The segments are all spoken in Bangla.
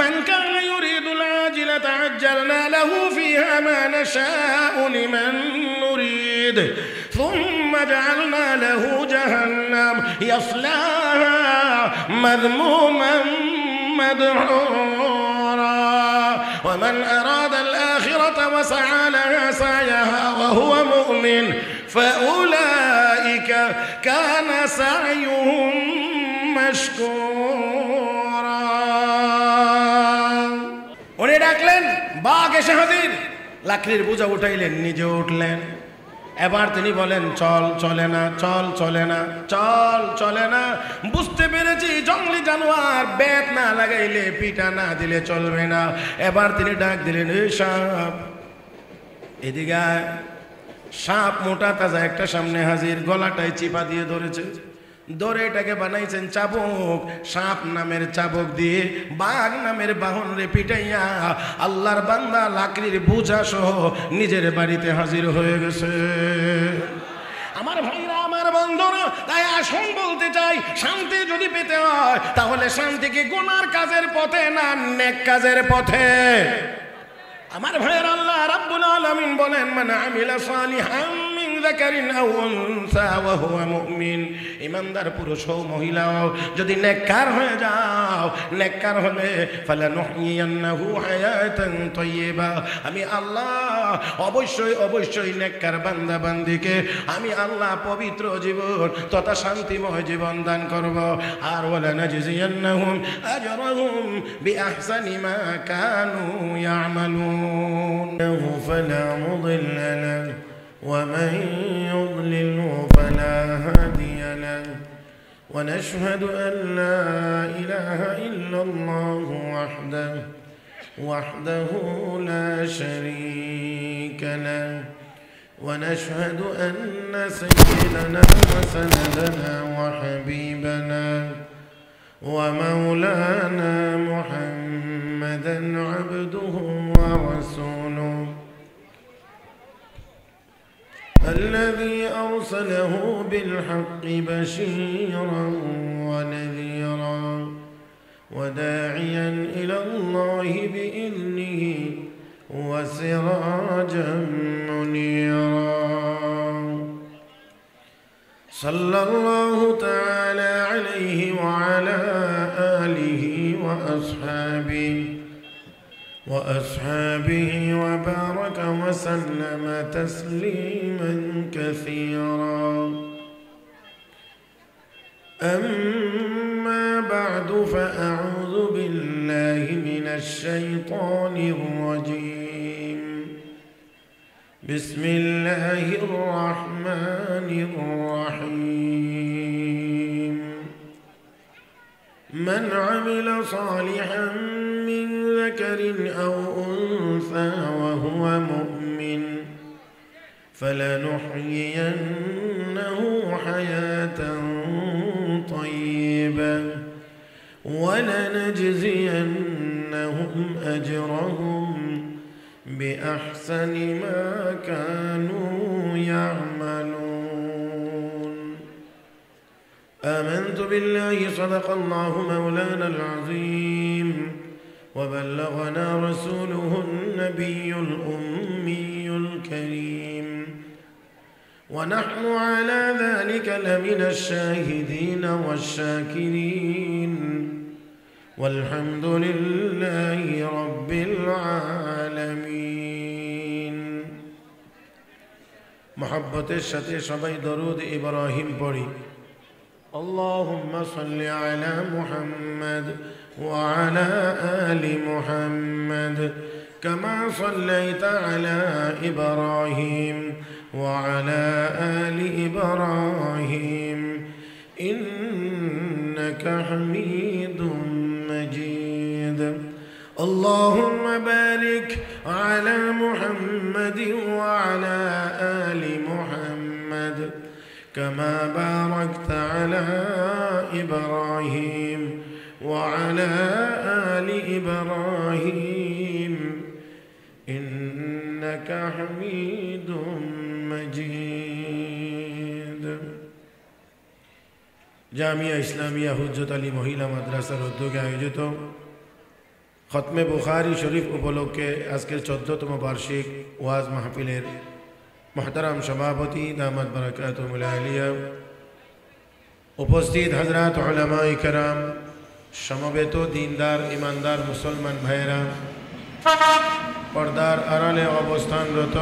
মান কানা ইউরিদুল আজিলাতা আজ্জালনা লাহু ফিহা মা নাশাউ লিমান নুরিদ সুম্মা জাআলনা লাহু জাহান্নাম ইয়াসলাহা মাযমুমান মাদহুরা ওয়া মান আরাদাল আখিরাতা ওয়া সাআ লাহা সা'য়াহা ওয়া হুয়া মুমিন ফাউলাইকা কানা সা'য়ুহুম মাশকুরা। উনি ডাকলেন, বাঘ এসে হাজির, লাকড়ির বোঝা উঠাইলেন, নিজে উঠলেন। এবার তিনি বলেন, চল চলে না, চল চলে না, চল চলে না। বুঝতে পেরেছি জঙ্গলি জানোয়ার, বেত না লাগাইলে, পিটা না দিলে চলবে না। এবার তিনি ডাক দিলেন, এই সাপ এদিকে আয়। সাপ মোটা তাজা একটা সামনে হাজির, গলাটায় চিপা দিয়ে ধরেছে, ধরে এটাকে বানাইছেন চাবুক। সাপ নামের চাবুক দিয়ে বাঘ নামের বাহন রে পিটাইয়া আল্লাহর বান্দা লাকড়ির বোঝা সহ নিজের বাড়িতে হাজির হয়ে গেছে। আমার ভাইরা, আমার বন্ধুরা, তাই আসুন বলতে চাই, শান্তি যদি পেতে হয় তাহলে শান্তি কি গুনার কাজের পথে না নেক কাজের পথে? আমার ভাইয়ের, আল্লাহ রাব্বুল আলামিন বলেন, মান আমিলা সালিহান মিন যাকারিন আও উনসা ওয়া হুয়া মুমিন। ইমানদার পুরুষ হও মহিলা হও, যদি নেককার হয়ে যাও, নেককার হলে ফালানুহইয়ান্নাহু হায়াতান তাইয়্যিবা, আমি আল্লাহ অবশ্যই অবশ্যই নেককার বান্দা বান্দিকে আমি আল্লাহ পবিত্র জীবন তথা শান্তিময় জীবন দান করব। আর ওয়ালা নাজজিয়ান্নাহুম আজরাহুম বিআহসানি মা কানু ইয়ামালুন। فلا مضل له ومن يضلله فلا هادي له ونشهد أن لا إله إلا الله وحده لا شريك له ونشهد أن سيدنا وسندنا وحبيبنا ومولانا محمدا عبده ورسوله الذي أرسله بالحق بشيرا ونذيرا وداعيا إلى الله بإذنه وسراجا منيرا. صلى الله تعالى عليه وعلى آله وأصحابه وبارك وسلم تسليما كثيرا. أما بعد، فأعوذ بالله من الشيطان الرجيم. بسم الله الرحمن الرحيم. من عمل صالحا من ذكر أو أنثى وهو مؤمن فلنحيينه حياة طيبة ولنجزينهم أجرهم بأحسن ما كانوا يعملون. آمنت بالله، صدق الله مولانا العظيم، وبلغنا رسوله النبي الأمي الكريم، ونحن على ذلك لمن الشاهدين والشاكرين، والحمد لله رب العالمين. محبة الشتي شبي درود إبراهيم بري. اللهم صل على محمد وعلى آل محمد كما صليت على إبراهيم وعلى آل إبراهيم إنك حميد مجيد. اللهم بارك على محمد وعلى آل محمد كما باركت على إبراهيم وعلى آل إبراهيم إنك حميد مجيد. জামিয়া ইসলামিয়া হুজ্জত আলী মহিলা মাদ্রাসার উদ্যোগে আয়োজিত খতমে বুখারী শরীফ উপলক্ষে আজকের 14তম বার্ষিক ওয়াজ মাহফিলের মুহতারাম সভাপতি দামাত বারাকাতুহুল আলিয়া, উপস্থিত হযরত উলামায়ে কেরাম, সমবেত দিনদার ইমানদার মুসলমান ভাইয়েরা, পর্দার আড়ালে অবস্থানরত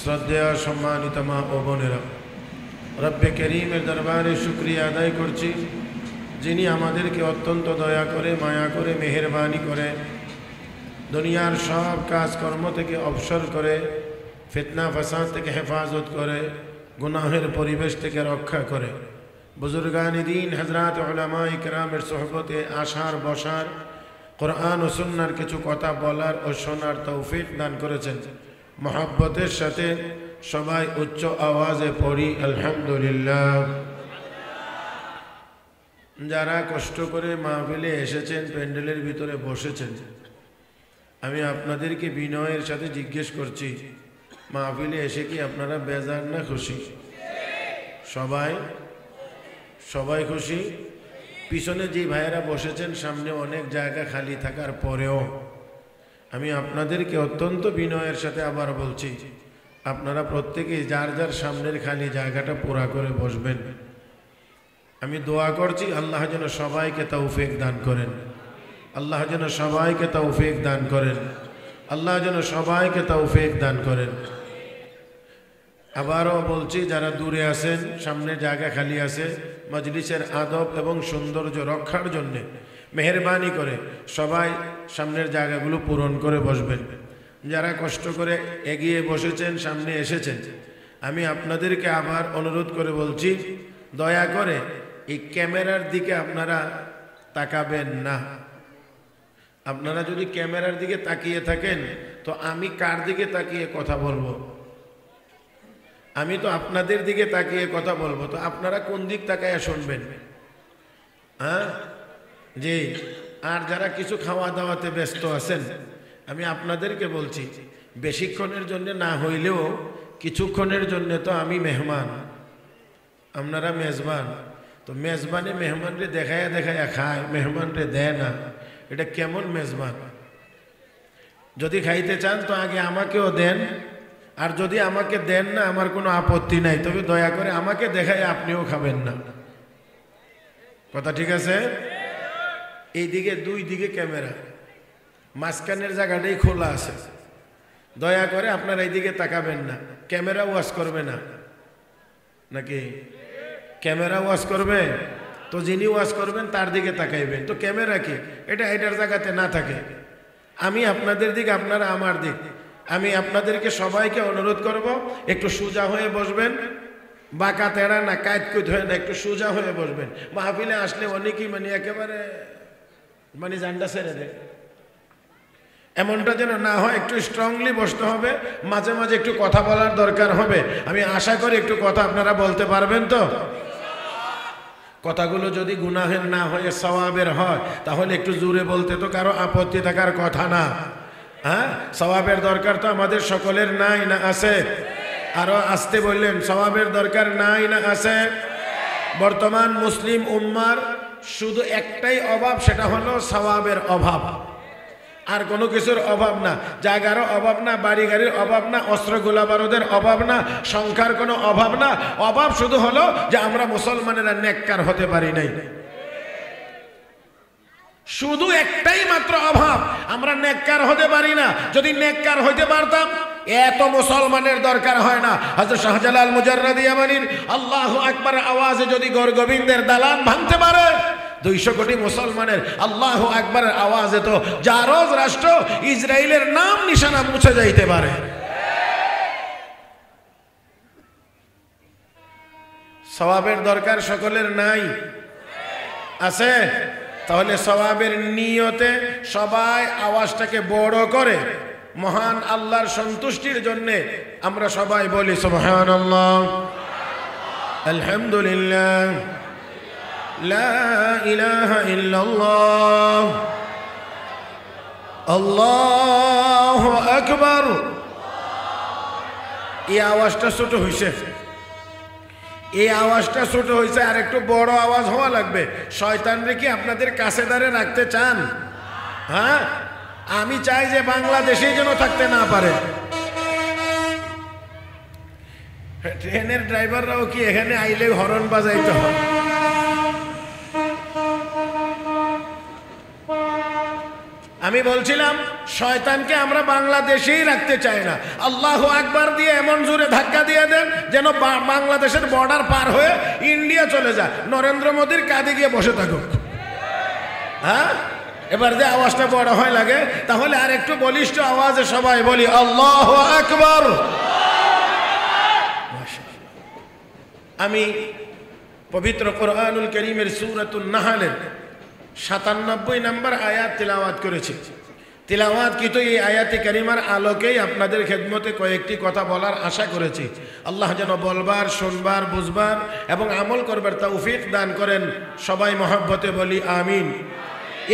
শ্রদ্ধেয় সম্মানিত মা ও বোনেরা, রব্বে করিমের দরবারে শুকরিয়া আদায় করছি যিনি আমাদেরকে অত্যন্ত দয়া করে, মায়া করে, মেহেরবানি করে দুনিয়ার সব কাজকর্ম থেকে অবসর করে, ফিতনা ফাসাদ থেকে হেফাজত করে, গুনাহের পরিবেশ থেকে রক্ষা করে, বুজুর্গানি দ্বীন হযরত উলামায়ে কেরামের সোহবতে আসার বসার, কোরআন ও সুন্নাহর কিছু কথা বলার ও শোনার তৌফিক দান করেছেন। মহব্বতের সাথে সবাই উচ্চ আওয়াজে পড়ি আলহামদুলিল্লাহ। যারা কষ্ট করে মাহফিলে এসেছেন, প্যান্ডেলের ভিতরে বসেছেন, আমি আপনাদেরকে বিনয়ের সাথে জিজ্ঞেস করছি, মাহফিলে এসে কি আপনারা বেজার না খুশি? সবাই খুশি? পিছনে যে ভাইয়েরা বসেছেন, সামনে অনেক জায়গা খালি থাকার পরেও আমি আপনাদেরকে অত্যন্ত বিনয়ের সাথে আবার বলছি, আপনারা প্রত্যেকেই যার যার সামনের খালি জায়গাটা পুরা করে বসবেন। আমি দোয়া করছি আল্লাহ যেন সবাইকে তৌফিক দান করেন, আল্লাহ যেন সবাইকে তৌফিক দান করেন, আল্লাহ যেন সবাইকে তৌফিক দান করেন। আবারও বলছি, যারা দূরে আছেন, সামনে জায়গা খালি আছে, মজলিসের আদব এবং সৌন্দর্য রক্ষার জন্যে মেহেরবানি করে সবাই সামনের জায়গাগুলো পূরণ করে বসবেন। যারা কষ্ট করে এগিয়ে বসেছেন, সামনে এসেছেন, আমি আপনাদেরকে আবার অনুরোধ করে বলছি, দয়া করে এই ক্যামেরার দিকে আপনারা তাকাবেন না। আপনারা যদি ক্যামেরার দিকে তাকিয়ে থাকেন তো আমি কার দিকে তাকিয়ে কথা বলবো? আমি তো আপনাদের দিকে তাকিয়ে কথা বলবো, তো আপনারা কোন দিক তাকায় শুনবেন? হ্যাঁ জি। আর যারা কিছু খাওয়া দাওয়াতে ব্যস্ত আছেন, আমি আপনাদেরকে বলছি, বেশিক্ষণের জন্য না হইলেও কিছুক্ষণের জন্য তো আমি মেহমান, আপনারা মেজবান। তো মেজবানে মেহমানরে দেখায়া দেখায়া খায়, মেহমানরে দেয় না, এটা কেমন মেজবান? যদি খাইতে চান তো আগে আমাকেও দেন, আর যদি আমাকে দেন না আমার কোনো আপত্তি নাই, তবে দয়া করে আমাকে দেখায় আপনিও খাবেন না। কথা ঠিক আছে? এইদিকে দুই দিকে ক্যামেরা, মাঝখানের জায়গাটাই খোলা আছে, দয়া করে আপনারা এইদিকে তাকাবেন না। ক্যামেরা ওয়াশ করবে না নাকি? ক্যামেরা ওয়াশ করবে তো যিনি ওয়াশ করবেন তার দিকে তাকাইবেন। তো ক্যামেরা কি এটা এটার জায়গাতে না থাকে? আমি আপনাদের দিক, আপনারা আমার দিক। আমি আপনাদেরকে সবাইকে অনুরোধ করব, একটু সোজা হয়ে বসবেন, বাঁকা তেড়া না, কায়তকুত হয়ে না, একটু সোজা হয়ে বসবেন। মাহফিলে আসলে অনেকেই একেবারে জান্ডা ছেড়ে দেয়, এমনটা যেন না হয়। একটু স্ট্রংলি বসতে হবে, মাঝে মাঝে একটু কথা বলার দরকার হবে। আমি আশা করি একটু কথা আপনারা বলতে পারবেন তো। কথাগুলো যদি গুনাহের না হয়ে সওয়াবের হয় তাহলে একটু জোরে বলতে তো কারো আপত্তি থাকার কথা না। হ্যাঁ, সওয়াবের দরকার তো আমাদের সকলের নাই না আছে? আরো আসতে বললেন, সওয়াবের দরকার নাই না আছে? বর্তমান মুসলিম উম্মার শুধু একটাই অভাব, সেটা হলো সওয়াবের অভাব। আর কোনো কিছুর অভাব না, জায়গারও অভাব না, বাড়ি গাড়ির অভাব না, অস্ত্র গোলা বারুদের অভাব না, সংখ্যার কোনো অভাব না। অভাব শুধু হলো যে আমরা মুসলমানেরা নেককার হতে পারি নাই। শুধু একটাই মাত্র অভাব, আমরা নেককার হতে পারি না। যদি নেককার হইতে পারতাম এত মুসলমানের দরকার হয় না। হযরত শাহজালাল মুজাররদি ইয়ামানির আল্লাহু আকবার আওয়াজে যদি গড়গোবিন্দের দালান ভাঙতে পারে, 200 কোটি মুসলমানের আল্লাহু আকবারের আওয়াজে তো জারজ রাষ্ট্র ইসরায়েলের নাম নিশানা মুছে যাইতে পারে। সওয়াবের দরকার সকলের নাই আছে? তাহলে সওয়াবের নিয়তে সবাই আওয়াজটাকে বড় করে মহান আল্লাহর সন্তুষ্টির জন্য আমরা সবাই বলি সুবহানাল্লাহ, আলহামদুলিল্লাহ, লা ইলাহা ইল্লাল্লাহ, আল্লাহু আকবার। এই আওয়াজটা ছোট হইছে, এই আওয়াজটা ছোট হয়েছে, আর একটু বড় আওয়াজ হওয়া লাগবে। শয়তানরে কি আপনাদের কাছে দাঁড়ে রাখতে চান? হ্যাঁ, আমি চাই যে বাংলাদেশে যেন থাকতে না পারে। ট্রেনের ড্রাইভাররাও কি এখানে আইলে হর্ন বাজাইতে হয়? আমি বলছিলাম শয়তানকে আমরা বাংলাদেশেই রাখতে চাই না। আল্লাহু আকবার দিয়ে এমন জোরে ধাক্কা দিয়ে দেন যেন বাংলাদেশের বর্ডার পার হয়ে ইন্ডিয়া চলে যায়, নরেন্দ্র মোদীর কাঁধে গিয়ে বসে থাকুক। হ্যাঁ, এবার যে আওয়াজটা বড় হয় লাগে, তাহলে আর একটু বলিষ্ঠ আওয়াজে সবাই বলি আল্লাহু আকবার। আমি পবিত্র কোরআনুল কারীমের সূরাতুন নাহলের ৯৭ নম্বর আয়াত তিলাওয়াত করেছি। তিলাওয়াত কিন্তু এই আয়াতে কারিমার আলোকেই আপনাদের খেদমতে কয়েকটি কথা বলার আশা করেছি। আল্লাহ যেন বলবার, শুনবার, বুঝবার এবং আমল করবার তৌফিক দান করেন। সবাই মহব্বতে বলি আমিন।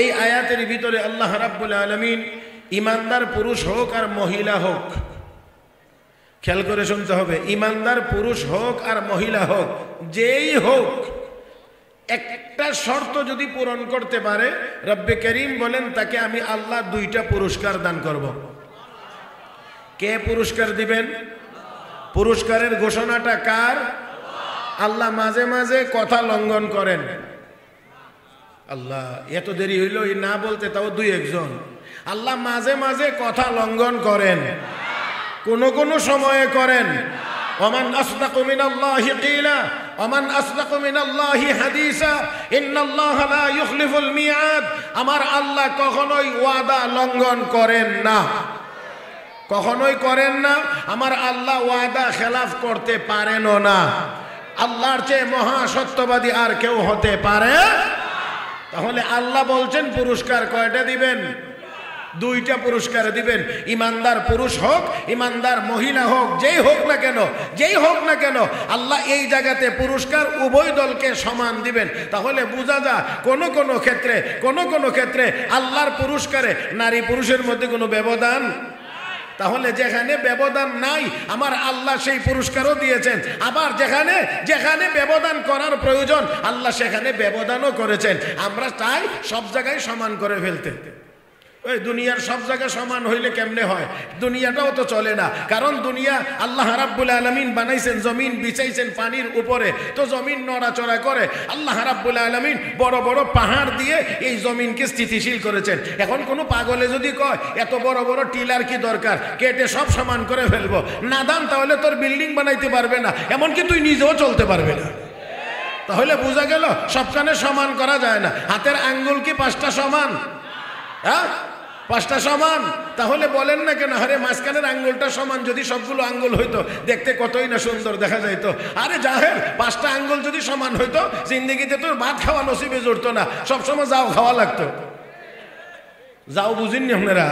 এই আয়াতের ভিতরে আল্লাহ রাব্বুল আলামিন ইমানদার পুরুষ হোক আর মহিলা হোক, খেয়াল করে শুনতে হবে, ইমানদার পুরুষ হোক আর মহিলা হোক, যেই হোক, একটা শর্ত যদি পূরণ করতে পারে রব্বে করিম বলেন তাকে আমি আল্লাহ 2টা পুরস্কার দান করব। কে পুরস্কার দিবেন? পুরস্কারের ঘোষণাটা কার? আল্লাহ মাঝে মাঝে কথা লঙ্ঘন করেন। আল্লাহ এত দেরি হইল এই না বলতে, তাও 2-1 জন। আল্লাহ মাঝে মাঝে কথা লঙ্ঘন করেন, কোন সময়ে করেন। ওমান আসদাকু মিনাল্লাহি কিলা ওমান আসদাকু মিনাল্লাহি হাদিসা ইন্নাল্লাহা লা ইউখলিফুল মিআদ। আমার আল্লাহ কখনোই ওয়াদা লঙ্ঘন করেন না, কখনোই করেন না। আমার আল্লাহ ওয়াদা খেলাফ করতে পারেনও না। আল্লাহর চেয়ে মহা সত্যবাদী আর কেউ হতে পারে? তাহলে আল্লাহ বলছেন পুরস্কার কয়টা দিবেন? 2টা পুরস্কার দিবেন। ইমানদার পুরুষ হোক, ইমানদার মহিলা হোক, যেই হোক না কেন, যেই হোক না কেন, আল্লাহ এই জায়গাতে পুরস্কার উভয় দলকে সমান দিবেন। তাহলে বোঝা যায় কোন ক্ষেত্রে আল্লাহর পুরস্কারে নারী পুরুষের মধ্যে কোনো ব্যবধান। তাহলে যেখানে ব্যবধান নাই আমার আল্লাহ সেই পুরস্কারও দিয়েছেন, আবার যেখানে ব্যবধান করার প্রয়োজন আল্লাহ সেখানে ব্যবধানও করেছেন। আমরা চাই সব জায়গায় সমান করে ফেলতে। ওই দুনিয়ার সব জায়গা সমান হইলে কেমনে হয়? দুনিয়াটাও তো চলে না, কারণ দুনিয়া আল্লাহ রাব্বুল আলামিন বানাইছেন, জমিন বিছাইছেন পানির উপরে, তো জমিন নড়াচড়া করে। আল্লাহ রাব্বুল আলামিন বড় বড় পাহাড় দিয়ে এই জমিনকে স্থিতিশীল করেছেন। এখন কোনো পাগলে যদি কয় এত বড় বড় টিলার কি দরকার, কেটে সব সমান করে ফেলবো, নাদান, তাহলে তোর বিল্ডিং বানাইতে পারবে না, এমনকি তুই নিজেও চলতে পারবে না। তাহলে বোঝা গেল সবখানে সমান করা যায় না। হাতের আঙ্গুল কি 5টা সমান? হ্যাঁ, 5টা সমান। তাহলে বলেন না কেন, আরে মাঝখানের আঙ্গুলটা সমান, যদি সবগুলো আঙ্গুল হইতো দেখতে কতই না সুন্দর দেখা যাইতো। আরে জাহেল, 5টা আঙ্গুল যদি সমান হইতো জিন্দেগিতে তোর ভাত খাওয়া নসিবে জুড়তো না, সবসময় যাও খাওয়া লাগতো। যাও বুঝিনি আপনারা?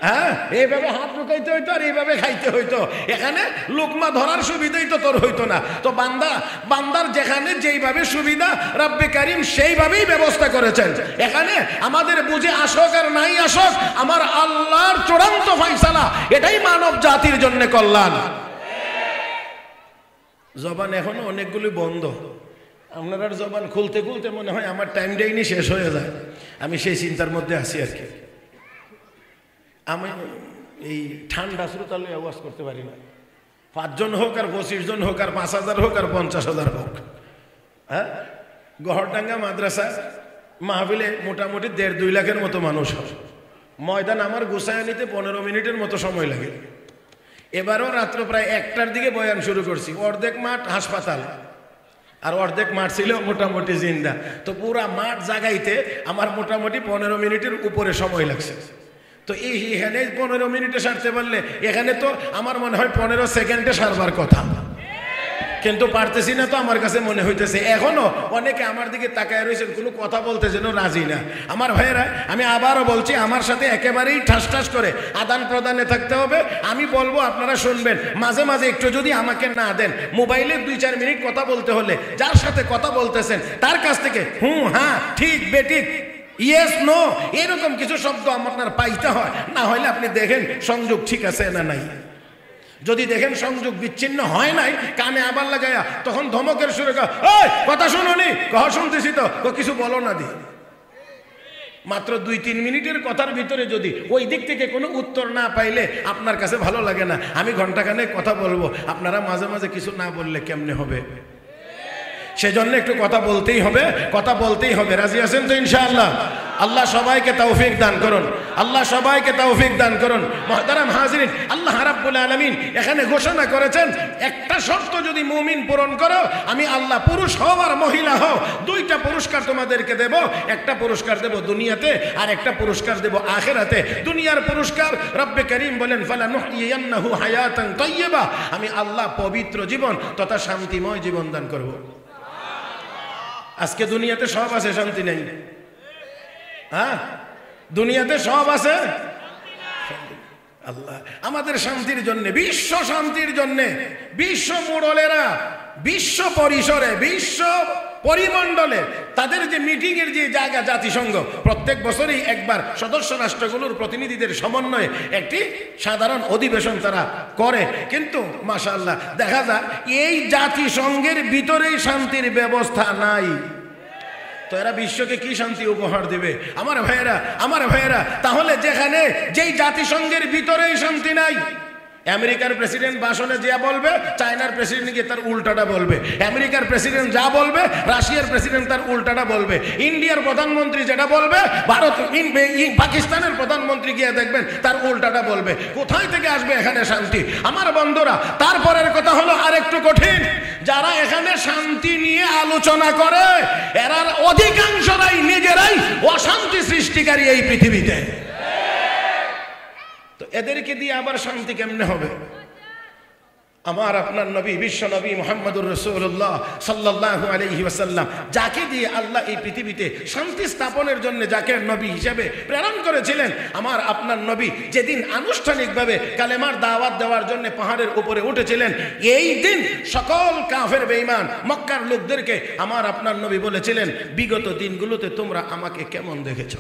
হ্যাঁ, এইভাবে হাত ঢুকাইতে হইতো আর এইভাবে খাইতে হইতো। এখানে লোকমা ধরার সুবিধাই তো তোর হইতো না। তো বান্দার যেখানে যেইভাবে সুবিধা রব্বে কারীম সেইভাবেই ব্যবস্থা করেছেন। এখানে আমাদের বুঝে আসক আর নাই আসক, আমার আল্লাহর চূড়ান্ত ফয়সালা, এটাই মানব জাতির জন্য কল্যাণ। জবান এখনো অনেকগুলি বন্ধ। আপনার জবান খুলতে খুলতে মনে হয় আমার টাইমটাই নি শেষ হয়ে যায়। আমি সেই চিন্তার মধ্যে আছি আর কি। আমি এই ঠান্ডা শ্রোতালয়ে আওয়াজ করতে পারি না। 5 জন হোক আর 25 জন হোক আর 5000 হোক আর 50,000 হোক। হ্যাঁ, গহরডাঙ্গা মাদ্রাসা মাহফিলে মোটামুটি 1.5-2 লাখের মতো মানুষ হয়। ময়দান আমার গুছায় নিতে 15 মিনিটের মতো সময় লাগে। এবারও রাত্র প্রায় 1টার দিকে বয়ান শুরু করছি। অর্ধেক মাঠ হাসপাতাল আর অর্ধেক মাঠ ছিল মোটামুটি জিন্দা। তো পুরা মাঠ জাগাইতে আমার মোটামুটি 15 মিনিটের উপরে সময় লাগছে। তো এখানে 15 মিনিটে সারতে পারলে এখানে তো আমার মনে হয় 15 সেকেন্ডে সারবার কথা, কিন্তু পারতেছি না। তো আমার কাছে মনে হইতেছে এখনো অনেকে আমার দিকে তাকায় রয়েছেন, কোনো কথা বলতে যেন রাজি না। আমার ভাইয়েরা, আমি আবারও বলছি, আমার সাথে একেবারেই ঠাস ঠাস করে আদান প্রদানে থাকতে হবে। আমি বলবো, আপনারা শুনবেন। মাঝে মাঝে একটু যদি আমাকে না দেন, মোবাইলে 2-4 মিনিট কথা বলতে হলে যার সাথে কথা বলতেছেন তার কাছ থেকে হুঁ, হ্যাঁ, ঠিক, বেঠিক, ইয়েস, নো, এরকম কিছু শব্দ আপনার পাইতে হয়। না হলে আপনি দেখেন সংযোগ ঠিক আছে না নাই। যদি দেখেন সংযোগ বিচ্ছিন্ন হয় নাই, কানে আবার লাগাইয়া তখন ধমকের সুরে কথা শুনুনি, শুনতেছি তো, কিছু বলো না দি। মাত্র 2-3 মিনিটের কথার ভিতরে যদি ওই দিক থেকে কোনো উত্তর না পাইলে আপনার কাছে ভালো লাগে না। আমি ঘন্টাখানেক কথা বলবো, আপনারা মাঝে মাঝে কিছু না বললে কেমনে হবে? সেজন্য একটু কথা বলতেই হবে, কথা বলতেই হবে। রাজি আছেন তো ইনশাআল্লাহ? আল্লাহ সবাইকে তৌফিক দান করুন, আল্লাহ সবাইকে তৌফিক দান করুন। মুহতারাম হাজিরিন, আল্লাহ রাব্বুল আলামিন এখানে ঘোষণা করেছেন, একটা শর্ত যদি মুমিন পূরণ করো, আমি আল্লাহ পুরুষ হও আর মহিলা হও, 2টা পুরস্কার তোমাদেরকে দেব। একটা পুরস্কার দেব দুনিয়াতে, আর একটা পুরস্কার দেব আখিরাতে। দুনিয়ার পুরস্কার রব্বে করিম বলেন, ফালানুহইয়ান্নাহু হায়াতান তাইয়্যিবা, আমি আল্লাহ পবিত্র জীবন তথা শান্তিময় জীবন দান করব। আজকে দুনিয়াতে সব আছে, শান্তি নেই। হ্যাঁ, দুনিয়াতে সব আছে, আল্লাহ আমাদের শান্তির জন্য, বিশ্ব শান্তির জন্য, বিশ্ব মোড়লেরা বিশ্ব পরিসরে, বিশ্ব পরিমণ্ডলে তাদের যে মিটিং এর যে জায়গা, জাতিসংঘ প্রত্যেক বছরই একবার সদস্য রাষ্ট্রগুলোর প্রতিনিধিদের সমন্বয়ে একটি সাধারণ অধিবেশন তারা করে। কিন্তু মাশাআল্লাহ দেখা যায় এই জাতিসংঘের ভিতরেই শান্তির ব্যবস্থা নাই। তো এরা বিশ্বকে কি শান্তি উপহার দেবে? আমার ভাইয়েরা, তাহলে যেখানে যেই জাতিসংঘের ভিতরেই শান্তি নাই, আমেরিকার প্রেসিডেন্ট ভাষণে যা বলবে, চায়নার প্রেসিডেন্ট গিয়ে তার উল্টাটা বলবে। আমেরিকার প্রেসিডেন্ট যা বলবে, রাশিয়ার প্রেসিডেন্ট তার উল্টাটা বলবে। ইন্ডিয়ার প্রধানমন্ত্রী যেটা বলবে, পাকিস্তানের প্রধানমন্ত্রী গিয়ে দেখবেন তার উল্টাটা বলবে। কোথায় থেকে আসবে এখানে শান্তি? আমার বন্ধুরা, তারপরের কথা হলো আরেকটু কঠিন। যারা এখানে শান্তি নিয়ে আলোচনা করে, এরা অধিকাংশরাই নিজেরাই অশান্তি সৃষ্টিকারী এই পৃথিবীতে। তো এদেরকে দিয়ে আবার শান্তি কেমনে হবে? আমার আপনার নবী, বিশ্ব নবী মুহাম্মদুর রাসূলুল্লাহ সাল্লাল্লাহু আলাইহি ওয়াসাল্লাম, যাকে দিয়ে আল্লাহ এই পৃথিবীতে শান্তি স্থাপনের জন্য যাকে নবী হিসেবে প্রেরণ করেছিলেন, আমার আপনার নবী যেদিন আনুষ্ঠানিকভাবে কালেমার দাওয়াত দেওয়ার জন্য পাহাড়ের উপরে উঠেছিলেন, এই দিন সকল কাফের বেঈমান মক্কার লোকদেরকে আমার আপনার নবী বলেছিলেন, বিগত দিনগুলোতে তোমরা আমাকে কেমন দেখেছো?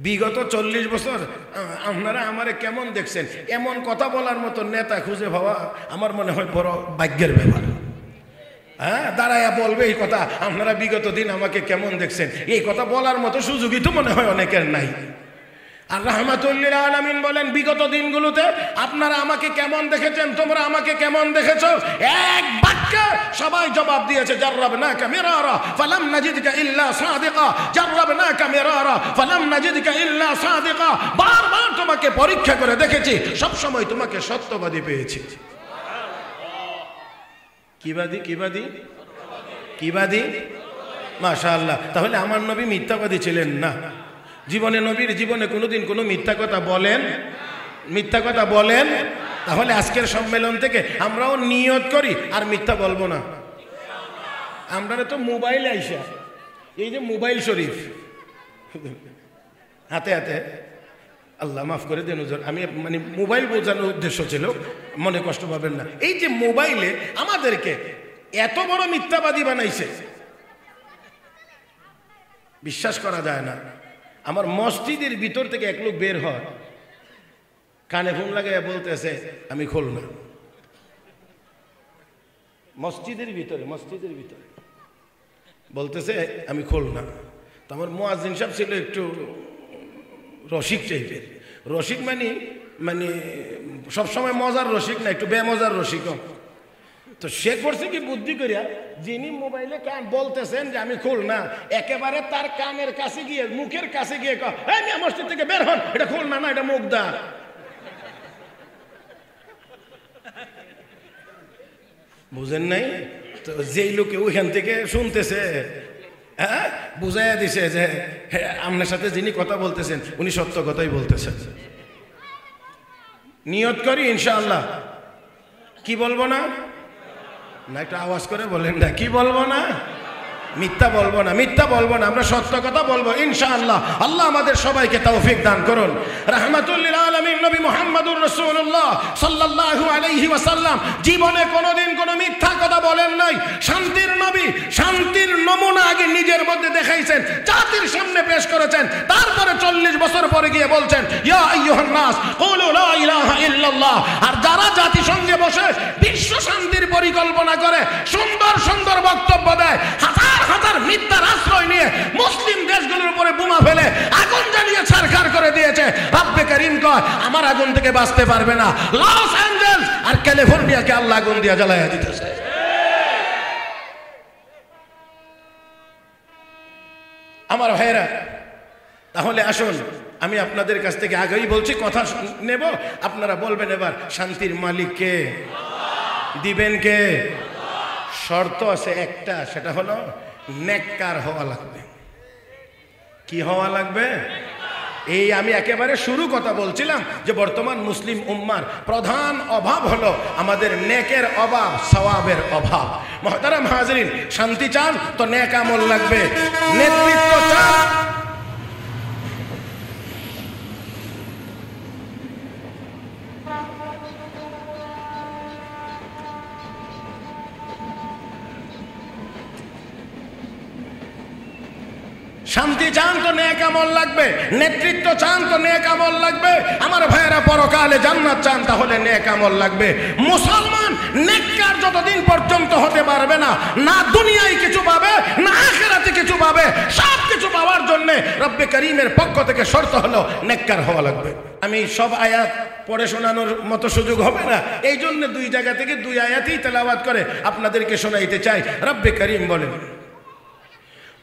বিগত 40 বছর আপনারা আমারে কেমন দেখছেন? এমন কথা বলার মতো নেতা খুঁজে পাওয়া আমার মনে হয় বড় ভাগ্যের ব্যাপার। হ্যাঁ, দাঁড়ায়া বলবে এই কথা, আপনারা বিগত দিন আমাকে কেমন দেখছেন, এই কথা বলার মতো সুযোগই তো মনে হয় অনেকের নাই। আর রাহমাতুল লিল আলামিন বলেন, বিগত দিনগুলোতে আপনারা আমাকে কেমন দেখেছেন, তোমরা আমাকে কেমন দেখেছো? এক বাক্যে সবাই জবাব দিয়েছে, জাররাবনাকা মিরারা ফালাম নাজিদকা ইল্লা সাদিকা, জাররাবনাকা মিরারা ফালাম নাজিদকা ইল্লা সাদিকা। বারবার তোমাকে পরীক্ষা করে দেখেছি, সব সময় তোমাকে সত্যবাদী পেয়েছি। কিবাদী মাশাআল্লাহ। তাহলে আমার নবী মিথ্যাবাদী ছিলেন না। নবীর জীবনে কোনোদিন কোনো মিথ্যা কথা বলেন? তাহলে আজকের সম্মেলন থেকে আমরাও নিয়ত করি আর মিথ্যা বলবো না। আমরা তো মোবাইল আইসা, এই যে মোবাইল শরীফ হাতে হাতে, আল্লাহ মাফ করে দেন হুজুর, আমি মানে মোবাইল বোঝানোর উদ্দেশ্য ছিল, মনে কষ্ট পাবেন না। এই যে মোবাইলে আমাদেরকে এত বড় মিথ্যাবাদী বানাইছে, বিশ্বাস করা যায় না। আমার মসজিদের ভিতর থেকে এক লোক বের হয়, কানে ফোন লাগাইয়া বলতেছে আমি খুলনা। মসজিদের ভিতরে বলতেছে আমি খুলনা। তো আমার মুয়াজ্জিন সাহেব ছিল একটু রসিক টাইপের। রসিক মানে সবসময় মজার রসিক না, একটু বেমজার রসিক। তো সে করছে কি বুদ্ধি করিয়া, যিনি মোবাইলে কান বলতেছেন যে আমি খুলনা, একেবারে তার কানের কাছে গিয়ে, মুখের কাছে গিয়ে মসজিদ থেকে বের হন, এটা খুলনা না, এটা মুগদা। বুঝেন নাই? তো যেই লোকে ওইখান থেকে শুনতেছে, হ্যাঁ, বুঝাইয়া দিছে যে আপনার সাথে যিনি কথা বলতেছেন উনি সত্য কথাই বলতেছেন। নিয়ত করি ইনশাআল্লাহ। কি বলবো না? একটা আওয়াজ করে বলেন না, কি বলবো না? মিথ্যা বলবো না, আমরা সত্য কথা বলবো ইনশাআল্লাহ। আল্লাহ আমাদের সবাইকে তৌফিক দান করুন। রাহমাতুল লিল আলামিন নবী মুহাম্মদুর রাসূলুল্লাহ সাল্লাল্লাহু আলাইহি ওয়াসাল্লাম জীবনে কোনোদিন কোনো মিথ্যা কথা বলেন নাই। শান্তির নবী, শান্তির নমুনা আগে নিজের মধ্যে দেখাইছেন, জাতির সামনে পেশ করেছেন, তারপরে 40 বছর পরে গিয়ে বলছেন ইয়া আইয়ুহান নাস কুলু লা ইলাহা ইল্লাল্লাহ। আর যারা জাতিসংঘে বসে বিশ্ব শান্তির পরিকল্পনা করে, সুন্দর সুন্দর বক্তব্য দেয়, হাজার হাজার মিথ্যার আশ্রয় নিয়ে মুসলিম দেশগুলোর উপরে বোমা ফেলে আগুন জ্বালিয়ে ছারখার করে দিয়েছে। রব্বে করিম কয় আমার আগুন থেকে বাঁচতে পারবে না। লস অ্যাঞ্জেলস আর ক্যালিফোর্নিয়াকে আল্লাহ আগুন দিয়ে জ্বালাইয়া দিতেছে। আমার ভাইরা, তাহলে আসুন আমি আপনাদের কাছ থেকে আগেই বলছি, কথা নেব, আপনারা বলবেন এবার শান্তির মালিক কে, দিবেন কে। শর্ত আছে একটা, সেটা হলো নেককার হওয়া লাগবে। কি হওয়া লাগবে? এই আমি একেবারে শুরু কথা বলছিলাম যে বর্তমান মুসলিম উম্মার প্রধান অভাব হলো আমাদের নেকের অভাব, সওয়াবের অভাব। মুহতারাম হাজিরিন, শান্তি চান তো নেক আমল লাগবে, নেতৃত্ব চান শান্তি চান তো নেক আমল লাগবে, নেতৃত্ব চান তো নেক আমল লাগবে। আমার ভাইয়েরা, পরকালে জান্নাত চান তাহলে নেক আমল লাগবে। মুসলমান নেককার যতদিন পর্যন্ত হতে পারবে না, না দুনিয়ায় কিছু পাবে না আখিরাতে কিছু পাবে। সব কিছু পাওয়ার জন্য রব্বে করিমের পক্ষ থেকে শর্ত হলো নেককার হওয়া লাগবে। আমি সব আয়াত পড়ে শোনানোর মতো সুযোগ হবে না, এই জন্য দুই জায়গা থেকে দুই আয়াতই তেলাওয়াত করে আপনাদেরকে শোনাইতে চাই। রব্বে করিম বলেন,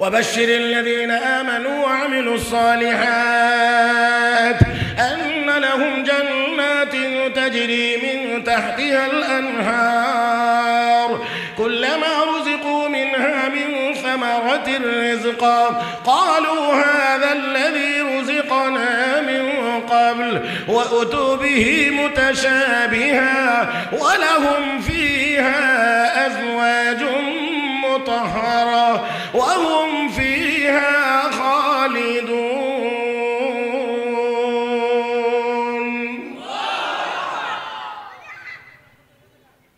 وبشر الذين آمنوا وعملوا الصالحات أن لهم جنات تجري من تحتها الأنهار كلما رزقوا منها من ثمرة رزقا قالوا هذا الذي رزقنا من قبل وأتوا به متشابها ولهم فيها أزواج مطهرة وهم فيها خالدون।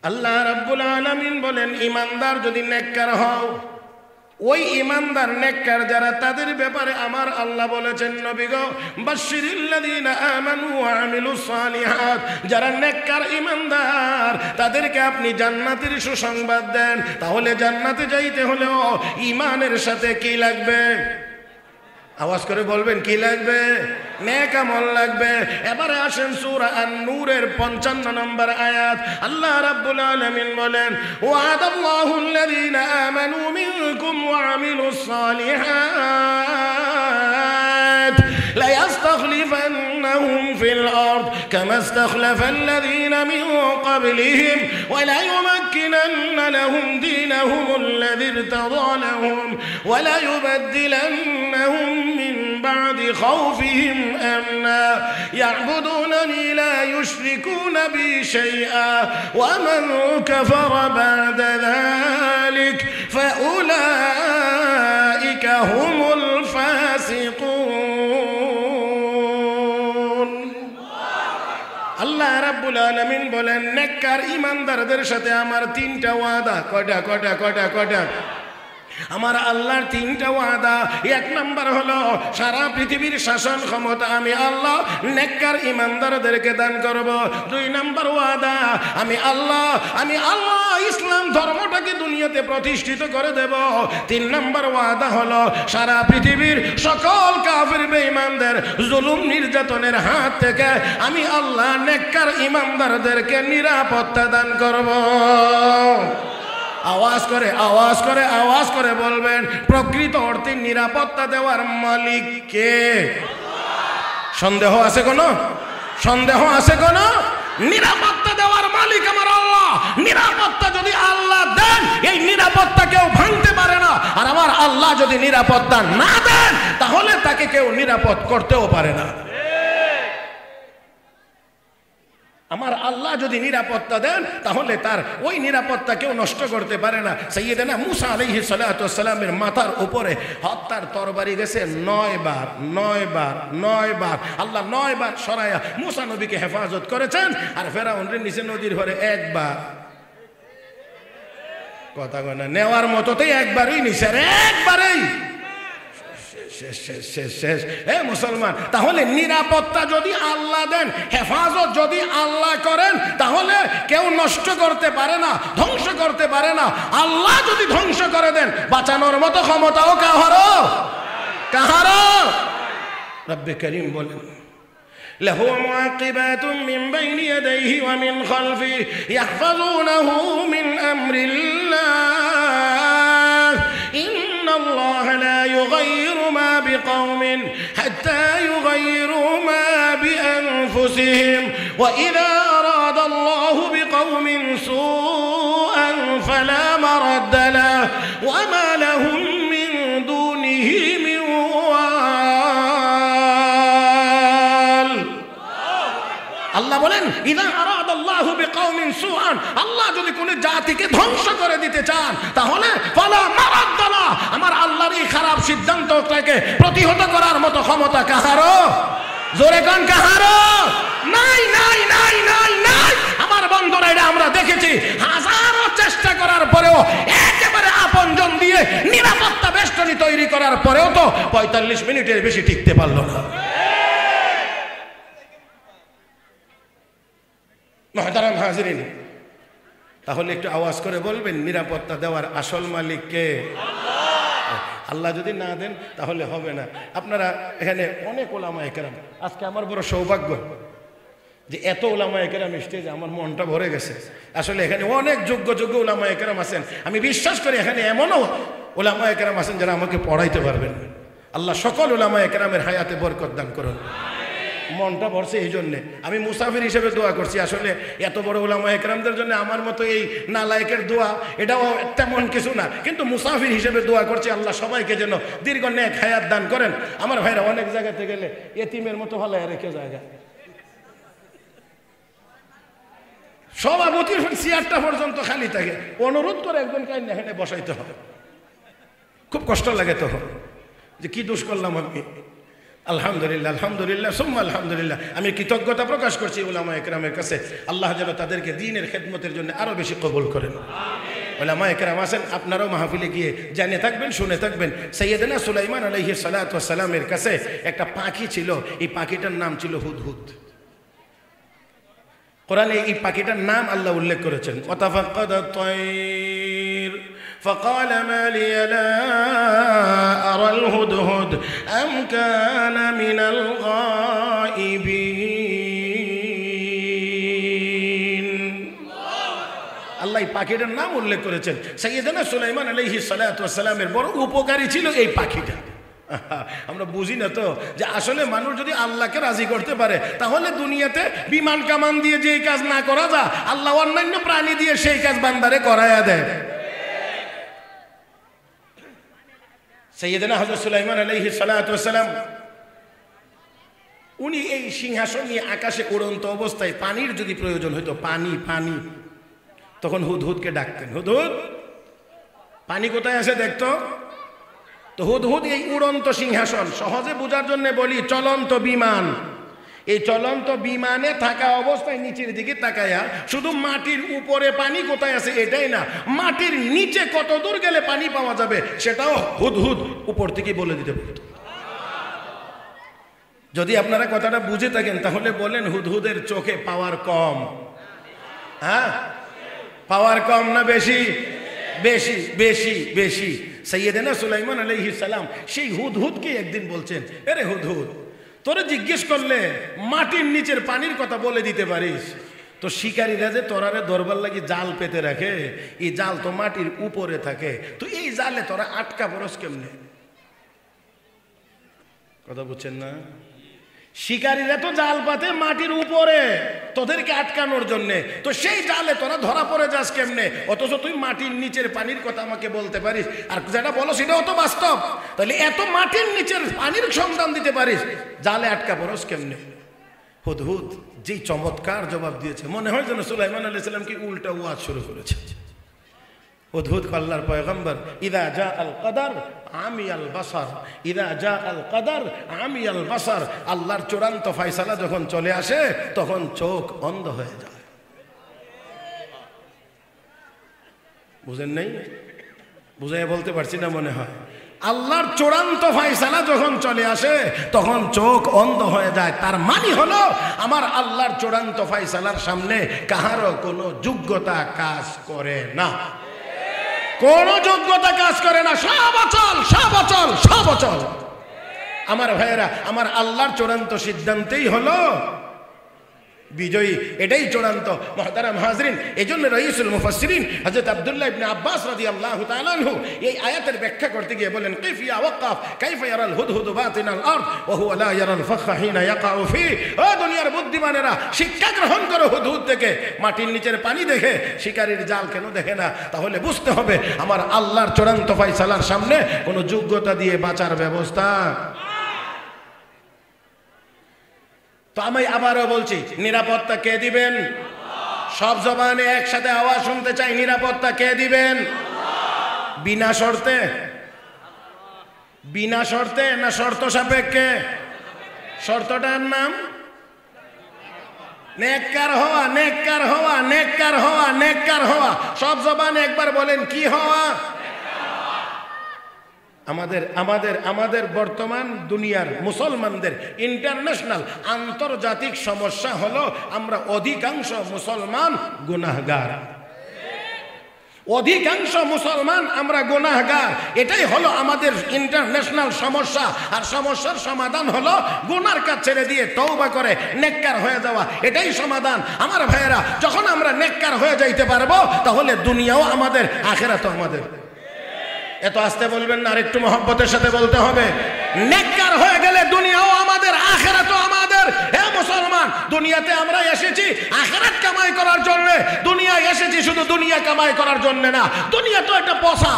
আল্লাহ রাব্বুল আলামিন বলেন, ইমানদার যদি নেককার হও, ওই ইমানদার নেককার যারা, তাদের ব্যাপারে আমার আল্লাহ বলেছেন, নবী গো বাশশিরিল্লাযীনা আমানু ওয়া আমিলুস সালিহাত, যারা নেককার ইমানদার তাদেরকে আপনি জান্নাতের সুসংবাদ দেন। তাহলে জান্নাতে যাইতে হলেও ঈমানের সাথে কি লাগবে? আওয়াজ করে বলবেন, কি লাগবে? নেক আমল লাগবে। এবারে আসেন সূরা আন-নূরের 55 নম্বর আয়াত। আল্লাহ রাব্বুল আলামিন বলেন, ওয়া'দাল্লাহুল্লাযীনা আমানু মিনকুম ওয়া আমিলুস সালিহাত লা ইয়াস্তাখলিফান্নাহুম ফিল আরদ কামা ইস্তাখলাফাল্লাযীনা মিন ক্বাবলিহিম ওয়া লা ইউমাক্কিনান্না লাহুম দীনাহুমুল্লাযী ইরতাদা লাহুম ওয়া লা ইউবাদদিলান্নাহুম মিন বা'দি খাউফিহিম আমনা ইয়া'বুদুনানি লা ইউশরিকুনা বি শাইআ ওয়া মান কাফারা বা'দা যালিক ফাউলাইকা হুমুল ফাসিকুন। আল্লাহ রাব্বুল আলামিন বলেন, নেককার ইমানদারদের সাথে আমার তিনটা ওয়াদা। কয়টা? আমার আল্লাহর তিনটা ওয়াদা। এক নাম্বার হলো সারা পৃথিবীর শাসন ক্ষমতা আমি আল্লাহ নেককার ইমানদারদেরকে দান করব। দুই নাম্বার ওয়াদা, আমি আল্লাহ ইসলাম ধর্মটাকে দুনিয়াতে প্রতিষ্ঠিত করে দেব। তিন নাম্বার ওয়াদা হলো সারা পৃথিবীর সকল কাফির বেঈমানদের জুলুম নির্যাতনের হাত থেকে আমি আল্লাহ নেককার ইমানদারদেরকে নিরাপত্তা দান করব। আওয়াজ করে বলবেন, প্রকৃত অর্থে নিরাপত্তা দেওয়ার মালিক কে? সন্দেহ আছে কোনো? নিরাপত্তা দেওয়ার মালিক আমার আল্লাহ। নিরাপত্তা যদি আল্লাহ দেন, এই নিরাপত্তা কেউ ভাঙতে পারে না। আর আমার আল্লাহ যদি নিরাপত্তা না দেন, তাহলে তাকে কেউ নিরাপদ করতেও পারে না। আমার আল্লাহ যদি নিরাপত্তা দেন, তাহলে তার ওই নিরাপত্তা কেউ নষ্ট করতে পারে না। সাইয়েদনা মুসা আলাইহিস সালাতু ওয়াস সালামের মাথার উপরে হত্যার তরবারি গেছে 9 বার। আল্লাহ 9 বার সরায়া মুসা নবীকে হেফাজত করেছেন। আর ফেরাউনের নিচে নদীর ভরে একবার, কথা কয় না, নেওয়ার মতোতেই একবারই নিছে, একবারেই শেষ শেষ শেষ শেষ। হে মুসলমান, তাহলে নিরাপত্তা যদি আল্লাহ দেন, হেফাজত যদি আল্লাহ করেন, তাহলে কেউ নষ্ট করতে পারে না, ধ্বংস করতে পারে না। আল্লাহ যদি ধ্বংস করে দেন, বাঁচানোর মতো ক্ষমতাও কাহারও কাহারও। রব্বে করিম বলেন, লাহু মুআকিবাতুম মিন বাইনি ইয়াদাইহি ওয়া মিন খালফিহি ইয়াহফাযুনাহু মিন আমরিল্লাহ ইন্নাল্লাহা লা ইউগাইয়িরু মা বিকওমিন হাত্তা ইউগাইয়িরু মা বিআনফুসিহিম ওয়া ইযা আরাদা আল্লাহু বিকওমিন সুআন ফালা মারাদ্দা লাহু ওয়া মা লাহুম মিন দুনিহি মিন ওয়াল। আল্লাহ বলেন, ইযা আরাদাল্লাহু বিকওমিন সুআন, আল্লাহ যদি কোন জাতিকে ধ্বংস করে দিতে চান, তাহলে ফালা মারাদ্দা লাহু, আমার আল্লাহর এই খারাপ সিদ্ধান্তটাকে প্রতিহত করার মতো ক্ষমতা কাহারও? জোরে কোন কাহারও? নাই নাই নাই নাই নাই। আমার বন্ধুরা, এটা আমরা দেখেছি, হাজারো চেষ্টা করার পরেও, একেবারে আপনজন দিয়ে নিরাপত্তা বেষ্টনী তৈরি করার পরেও তো ৪৫ মিনিটের বেশি টিকতে পারলো না। মুহতারাম হাজিরিন, তাহলে একটু আওয়াজ করে বলবেন, নিরাপত্তা দেওয়ার আসল মালিক কে? আল্লাহ যদি না দেন তাহলে হবে না। আপনারা এখানে অনেক ওলামায়ে কেরাম, আজকে আমার বড় সৌভাগ্য যে এত ওলামায়ে কেরাম স্টেজে, আমার মনটা ভরে গেছে। আসলে এখানে অনেক যোগ্য যোগ্য ওলামায়ে কেরাম আছেন। আমি বিশ্বাস করি এখানে এমনও ওলামায়ে কেরাম আছেন যারা আমাকে পড়াইতে পারবেন। আল্লাহ সকল ওলামায়ে কেরামের হায়াতে বরকত দান করুন। মনটা ভরছে এই জন্যে আমি মুসাফির হিসেবে দোয়া করছি। আসলে এত বড় ওলামায়ে কেরামদের জন্য আমার মতো এই নালায়েকের দোয়া এটাও তেমন কিছু না, কিন্তু মুসাফির হিসেবে দোয়া করছি আল্লাহ সবাইকে যেন দীর্ঘ নেক হায়াত দান করেন। আমার ভাইরা অনেক জায়গাতে গেলে এতিমের মতো হলায় রেখে জায়গা, সভাপতির চেয়ারটা পর্যন্ত খালি থাকে, অনুরোধ করে একজনকে এখানে বসাইতে হবে। খুব কষ্ট লাগে তখন যে কি দোষ করলাম আমি। আলহামদুলিল্লাহ, আলহামদুলিল্লাহ, সুম্মা আলহামদুলিল্লাহ। আমি কৃতজ্ঞতা প্রকাশ করছি উলামায়ে কেরামের কাছে। আল্লাহ যেন তাদেরকে দ্বীনের খেদমতের জন্য আরো বেশি কবুল করেন। উলামায়ে কেরাম আছেন, আপনারাও মাহফিলে গিয়ে জেনে থাকবেন, শুনে থাকবেন। সাইয়েদনা সুলাইমান আলাইহিস সালাতু ওয়াস সালামের কাছে একটা পাখি ছিল, এই পাখিটার নাম ছিল হুদহুদ। কোরআনে এই পাখিটার নাম আল্লাহ উল্লেখ করেছেন, ওয়াতাফাক্কাদাত তায়র فقال ما لي لا أرى الهدهد أم كان من الغائبين। আল্লাহ এই পাখিটার নাম উল্লেখ করেছেন। সাইয়েদনা সুলাইমান আলাইহিস সালাতু ওয়াস সালামের বড় উপকারী ছিল এই পাখিটা। আমরা বুঝি না তো যে আসলে মানুষ যদি আল্লাহকে রাজি করতে পারে, তাহলে দুনিয়াতে বিমান কামান দিয়ে যে কাজ না করা যায়, আল্লাহ অন্যান্য প্রাণী দিয়ে সেই কাজ বান্দারে করায়া দেয়। সাইয়েদনা হযরত সুলাইমান আলাইহিস সালাতু ওয়াস সালাম উনি এই সিংহাসন নিয়ে আকাশে উড়ন্ত অবস্থায় পানির যদি প্রয়োজন হতো, পানি পানি, তখন হুদহুদকে ডাকতেন, হুদহুদ পানি কোথায় আছে দেখতো। তো হুদহুদ এই উড়ন্ত সিংহাসন, সহজে বোঝার জন্য বলি চলন্ত বিমান, এই চলন্ত বিমানে থাকা অবস্থায় নিচের দিকে তাকায়া শুধু মাটির উপরে পানি কোথায় আছে এটাই না, মাটির নিচে কত দূর গেলে পানি পাওয়া যাবে সেটাও হুদহুদ উপর থেকে বলে দিতে পারত। যদি আপনারা কথাটা বুঝে থাকেন তাহলে বলেন, হুদহুদের চোখে পাওয়ার কম? হ্যাঁ, পাওয়ার কম না বেশি? বেশি বেশি বেশি। সাইয়েদনা সুলাইমান আলাইহিস সালাম সেই হুদহুদকে একদিন বলছেন, আরে হুদহুদ, তোরে জিজ্ঞেস করলে মাটির নিচের পানির কথা বলে দিতে পারিস, তো শিকারীরা যে তোরারে দরবার লাগি জাল পেতে রাখে, এই জাল তো মাটির উপরে থাকে, তো এই জালে তোরা আটকা পড়স কেমনে? কথা বুঝছেন না? শিকারীরা তো জাল পাতে মাটির উপরে তোদেরকে আটকানোর জন্য, তো সেই জালে তোরা ধরা পড়ে যাস কেমনে? অথচ তুই মাটির নিচের পানির কথা আমাকে বলতে পারিস, আর যেটা বলো সেটাও তো বাস্তব। তাহলে এত মাটির নিচের পানির সন্ধান দিতে পারিস, জালে আটকা পড়স কেমনে? হুদহুদ যেই চমৎকার জবাব দিয়েছে, মনে হয় যেন সুলাইমান আলাইহিস সালাম কি উল্টা ওয়াজ শুরু করেছে। হুদহুদ আল্লাহর পয়গম্বর, ইদা জা আল কদর আমি আল বাসার, ইদা জা আল কদর আমি আল বাসার, আল্লাহর চূড়ান্ত ফয়সালা যখন চলে আসে তখন চোখ অন্ধ হয়ে যায়। বুঝেন নাই? বুঝাইয়া বলতে পারছি না মনে হয়। আল্লাহর চূড়ান্ত ফায়সালা যখন চলে আসে তখন চোখ অন্ধ হয়ে যায়। তার মানে হলো আমার আল্লাহর চূড়ান্ত ফায়সালার সামনে কাহারও কোনো যোগ্যতা কাজ করে না, কোন যোগ্যতা কাজ করে না। সব অচল, সব অচল, সব অচল। আমার ভাইয়েরা, আমার আল্লাহর চূড়ান্ত সিদ্ধান্তেই হলো বিজয়ী, এটাই চূড়ান্ত। মুহতারাম হাজরিন, এইজন্য রাইসুল মুফাসসিরিন হযরত আব্দুল্লাহ ইবনে আব্বাস রাদিয়াল্লাহু তাআলা আনহু এই আয়াতের ব্যাখ্যা করতে গিয়ে বলেন, কাইফ ইয়াওয়াক্কাফ কাইফা ইয়ারাল হুদহুদ বাতিনাল আরদ ওয়া হুয়া লা ইয়ারাল ফাখা হিনা ইয়াকাউ ফি। ও দুনিয়ার বুদ্ধিমানেরা, শিক্ষা গ্রহণ করো হুদহুদ থেকে, মাটির নিচের পানি দেখে, শিকারীর জাল কেন দেখে না? তাহলে বুঝতে হবে আমার আল্লাহর চূড়ান্ত ফয়সালার সামনে কোনো যোগ্যতা দিয়ে বাঁচার ব্যবস্থা। তো আমি আবারও বলছি, নিরাপত্তা কে দিবেন? সব জবানে একসাথে আওয়াজ শুনতে চাই, নিরাপত্তা কে দিবেন? বিনা শর্তে? বিনা শর্তে না শর্ত সাপেক্ষে? শর্তটার নাম নেককার হওয়া, নেককার হওয়া, নেককার হওয়া, নেককার হওয়া। সব জবানে একবার বলেন, কি হওয়া? আমাদের বর্তমান দুনিয়ার মুসলমানদের ইন্টারন্যাশনাল আন্তর্জাতিক সমস্যা হলো আমরা অধিকাংশ মুসলমান গুনাহগার। অধিকাংশ মুসলমান আমরা গুনাহগার, এটাই হলো আমাদের ইন্টারন্যাশনাল সমস্যা। আর সমস্যার সমাধান হলো গুনার কাজ ছেড়ে দিয়ে তওবা করে নেককার হয়ে যাওয়া, এটাই সমাধান। আমার ভাইয়েরা, যখন আমরা নেককার হয়ে যাইতে পারবো তাহলে দুনিয়াও আমাদের, আখিরাতও আমাদের। এত আস্তে বলবেন না, আর একটু মহব্বতের সাথে বলতে হবে। নেককার হয়ে গেলে দুনিয়াও আমাদের, আখিরাতও আমাদের। হে মুসলমান, দুনিয়াতে আমরা এসেছি আখিরাত কামাই করার জন্য, দুনিয়ায় এসেছি শুধু দুনিয়া কামাই করার জন্য না। দুনিয়া তো একটা পচা,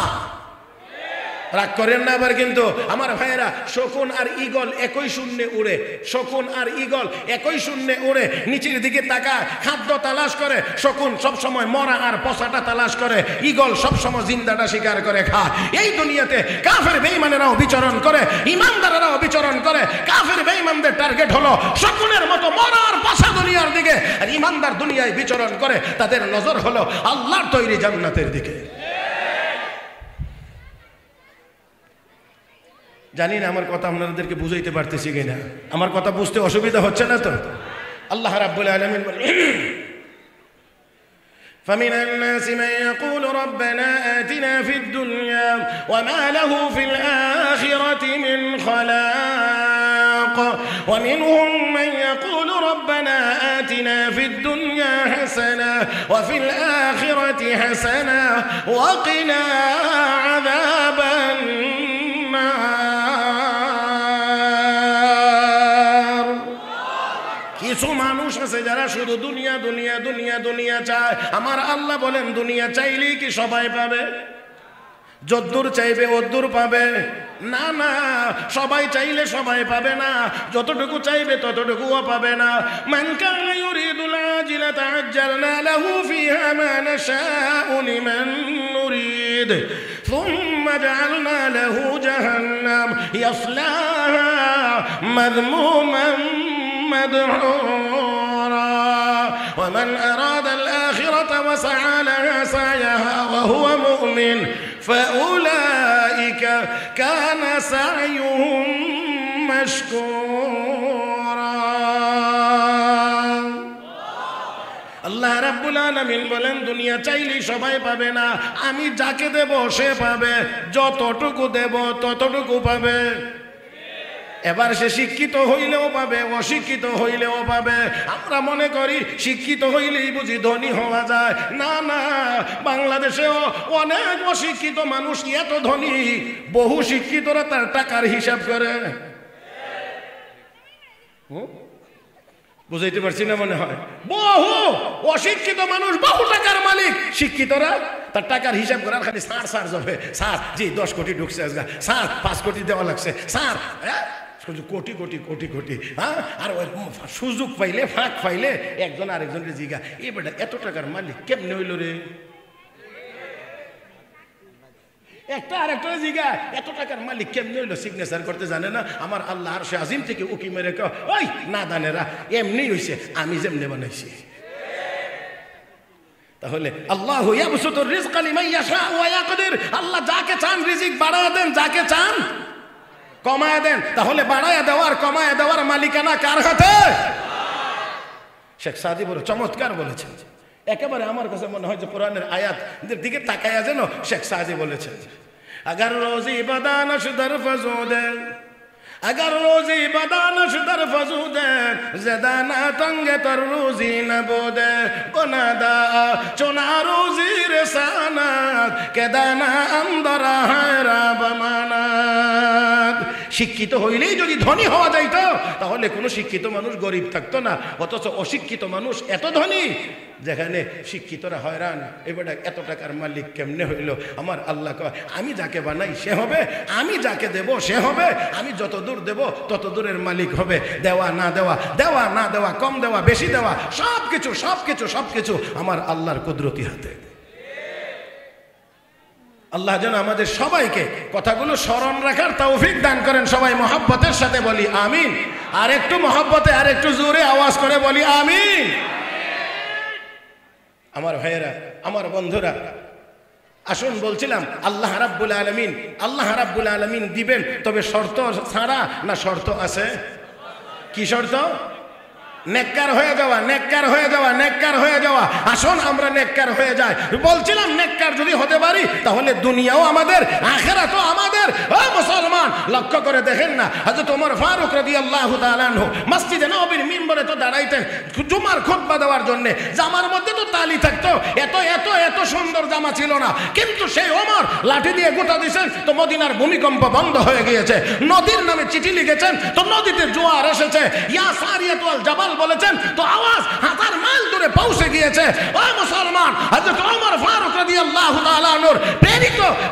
রাগ করেন না আবার কিন্তু। আমার ভাইয়েরা, শকুন আর ঈগল একই শূন্যে উড়ে, শকুন আর ঈগল একই শূন্যে উড়ে, নিচের দিকে তাকায়, খাদ্য তালাশ করে। শকুন সবসময় মরা আর পচাটা তালাশ করে, ঈগল সবসময় জিন্দাটা শিকার করে খায়। এই দুনিয়াতে কাফের বেঈমানেরাও বিচরণ করে, ইমানদারেরাও বিচরণ করে। কাফের বেঈমানদের টার্গেট হলো শকুনের মতো মরা আর পচা দুনিয়ার দিকে, আর ইমানদার দুনিয়ায় বিচরণ করে, তাদের নজর হলো আল্লাহর তৈরি জান্নাতের দিকে। জানি না আমার কথা আপনাদেরকে বুঝাইতে পারতেছি কিনা, আমার কথা বুঝতে অসুবিধা হচ্ছে না তো? আল্লাহ রাব্বুল আলামিন বলেন, فمن الناس من يقول ربنا آتنا في الدنيا وما له في الآخرة من خلاق ومنهم من يقول ربنا آتنا في الدنيا حسنة وفي الآخرة حسنة وقنا عذاب কিছু মানুষ আছে যারা শুধু দুনিয়া দুনিয়া দুনিয়া দুনিয়া চায়। আমার আল্লাহ বলেন, দুনিয়া চাইলেই কি সবাই পাবে? যদ্দূর চাইবে ওদ্দূর পাবে না, না, সবাই চাইলে সবাই পাবে না। যতটুকু চাইবে ততটুকুও পাবে না। মান কানা ইউরিদুল আজিলাতা আজ্জালনা লাহু ফিহা মা নাশাউ লিমান নুরিদ সুম্মা জাআলনা লাহু জাহান্নাম ইয়াসলাহা মাযমুমান مدحورا ومن أراد الآخرة وسعى لها سعيها وهو مؤمن فأولئك كان سعيهم مشكورا। আল্লাহ রাব্বুল আলামিন বলেন, দুনিয়া চাইলেই সবাই পাবে না। আমি যাকে দেব সে পাবে, যতটুকু দেব ততটুকু পাবে। এবার সে শিক্ষিত হইলেও পাবে, অশিক্ষিত হইলেও পাবে। আমরা মনে করি শিক্ষিত হইলেই বুঝি ধনী হওয়া যায়। না, না, বাংলাদেশেও অনেক অশিক্ষিত মানুষ এত ধনী, বহু শিক্ষিতরা তার টাকার হিসাব করে। বুঝাইতে পারছি না মনে হয়? বহু অশিক্ষিত মানুষ বহু টাকার মালিক, শিক্ষিতরা তার টাকার হিসাব করে। আর খালি স্যার যাবে, স্যার জি 10 কোটি ঢুকছে আজকে, স্যার 5 কোটি দেওয়া লাগছে, স্যার কোটি কোটি কোটি কোটি। হ্যাঁ, আর সুযোগ পাইলে, ফাঁক পাইলে একজন আরেকজনের জিগা, এ বেটা এত টাকার মালিক কেমনে হইল রে? একটা আরেকটা জিগা, এত টাকার মালিক কেমনে হইলো? সিগনেচার করতে জানে না। আমার আল্লাহ আরশে আজিম থেকে উকি মেরে কয়, ওই না দানেরা, এমনি হইছে, আমি যেমনি বানাইছি। তা তাহলে আল্লাহু ইয়াবসুতুর রিজকা লিমান ইয়াশা ওয়া ইয়াকদির, আল্লাহ যাকে চান রিজিক বাড়ায় দেন, যাকে চান কমায় দেন। তাহলে বাড়ায় দেওয়ার কমায় দেওয়ার মালিকানা কার হাতে? শেখ সাদি বলে চমৎকার বলেছেন, একেবারে আমার কাছে মনে হয় যে কোরআনের আয়াত দিকে তাকায়া যেন শেখ সাদি বলেছেন, আগার রোজি বাদানশ দর ফজুদে, अगर रोजी बदानश दर फजूदे ज़दाना तंगे तर रोजी न बोदे बनादा चुना रोजी रसानात के दाना अंदर हैरा बमानात। শিক্ষিত হইলেই যদি ধনী হওয়া যাইতো তাহলে কোনো শিক্ষিত মানুষ গরিব থাকতো না, অথচ অশিক্ষিত মানুষ এত ধনী যেখানে শিক্ষিতরা হয়রান, এবারে এত টাকার মালিক কেমনে হইল? আমার আল্লাহ কয় আমি যাকে বানাই সে হবে, আমি যাকে দেব সে হবে, আমি যত দূর দেব তত দূরের মালিক হবে। দেওয়া না দেওয়া, দেওয়া না দেওয়া, কম দেওয়া বেশি দেওয়া, সবকিছু সবকিছু সবকিছু আমার আল্লাহর কুদরতি হাতে। আল্লাহ যেন আমাদের সবাইকে কথাগুলো স্মরণ রাখার তৌফিক দান করেন। সবাই মহব্বতের সাথে বলি আমিন। আর একটু মহব্বতে আর একটু জোরে আওয়াজ করে বলি আমিন। আমার ভাইয়েরা, আমার বন্ধুরা, আসুন বলছিলাম আল্লাহ রাব্বুল আলামিন, আল্লাহ রাব্বুল আলামিন দিবেন, তবে শর্ত ছাড়া না শর্ত আছে? কি শর্ত? নেককার হয়ে যাওয়া, নেককার হয়ে যাওয়া, নেককার হয়ে যাওয়া। আসুন আমরা নেককার হয়ে যাই। বলছিলাম নেককার যদি হতে পারি তাহলে দুনিয়াও আমাদের, আখিরাতও আমাদের। ও মুসলমান, লক্ষ্য করে দেখেন না, হযরত ওমর ফারুক রাদিয়াল্লাহু তাআলা আনহু মসজিদে নববীর মিম্বরে তো দাঁড়াইতেন জুমার খুতবা দেওয়ার জন্য। জামার মধ্যে তো তালি থাকতো, এত এত এত সুন্দর জামা ছিল না, কিন্তু সেই ওমর লাঠি দিয়ে গোটা দিয়েছেন তো মদিনার ভূমিকম্প বন্ধ হয়ে গিয়েছে। নদীর নামে চিঠি লিখেছেন তো নদীতে জোয়ার এসেছে। ইয়া সারিয়াতুল জাবাল বলেছেন তো আওয়াজ 1000 মাইল দূরে পৌঁছে গিয়েছে। ও মুসলমান, হযরত ওমর ফারুক রাদিয়াল্লাহু তাআলা আনহুর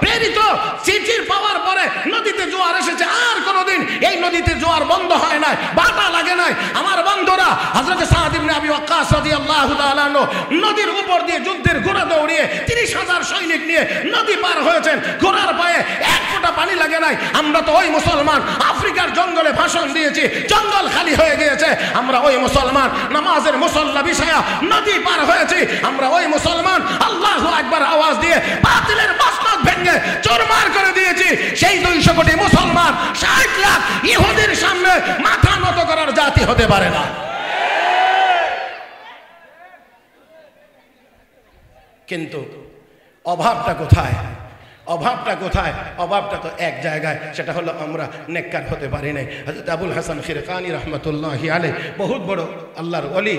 প্রেরিত চিঠির পাওয়ার পরে নদীতে জোয়ার এসেছে। আর কোনদিন এই নদীতে জোয়ার বন্ধ হয় নাই, বাধা লাগে নাই। আমার বন্ধুরা, হযরত সাদ ইবনে আবি ওয়াক্কাস রাদিয়াল্লাহু তাআলা আনহু নদীর উপর দিয়ে যুদ্ধের ঘোড়া দৌড়িয়ে 30,000 সৈনিক নিয়ে নদী পার হয়েছেন। ঘোড়ার পায়ে এক ফোঁটা পানি লাগে নাই। আমরা তো ওই মুসলমান আফ্রিকার জঙ্গলে ভাষণ দিয়েছি, জঙ্গল খালি হয়ে গিয়েছে। আমরা ওই মুসলমান নামাজের মুসল্লা বিছায়া নদী পার হয়েছি। আমরা ওই মুসলমান আল্লাহু আকবার আওয়াজ দিয়ে বাতিলের মসনদ ভেঙে চুরমার করে দিয়েছি। সেই 200 কোটি মুসলমান 60 লাখ ইহুদির সামনে মাথা নত করার জাতি হতে পারে না। কিন্তু অভাবটা কোথায়? অভাবটা কোথায়? অভাবটা তো এক জায়গায়, সেটা হলো আমরা নেককার হতে পারি নাই। হযরত আবুল হাসান খিরকানি রহমতুল্লাহি আলাইহি বহুত বড় আল্লাহর ওলি,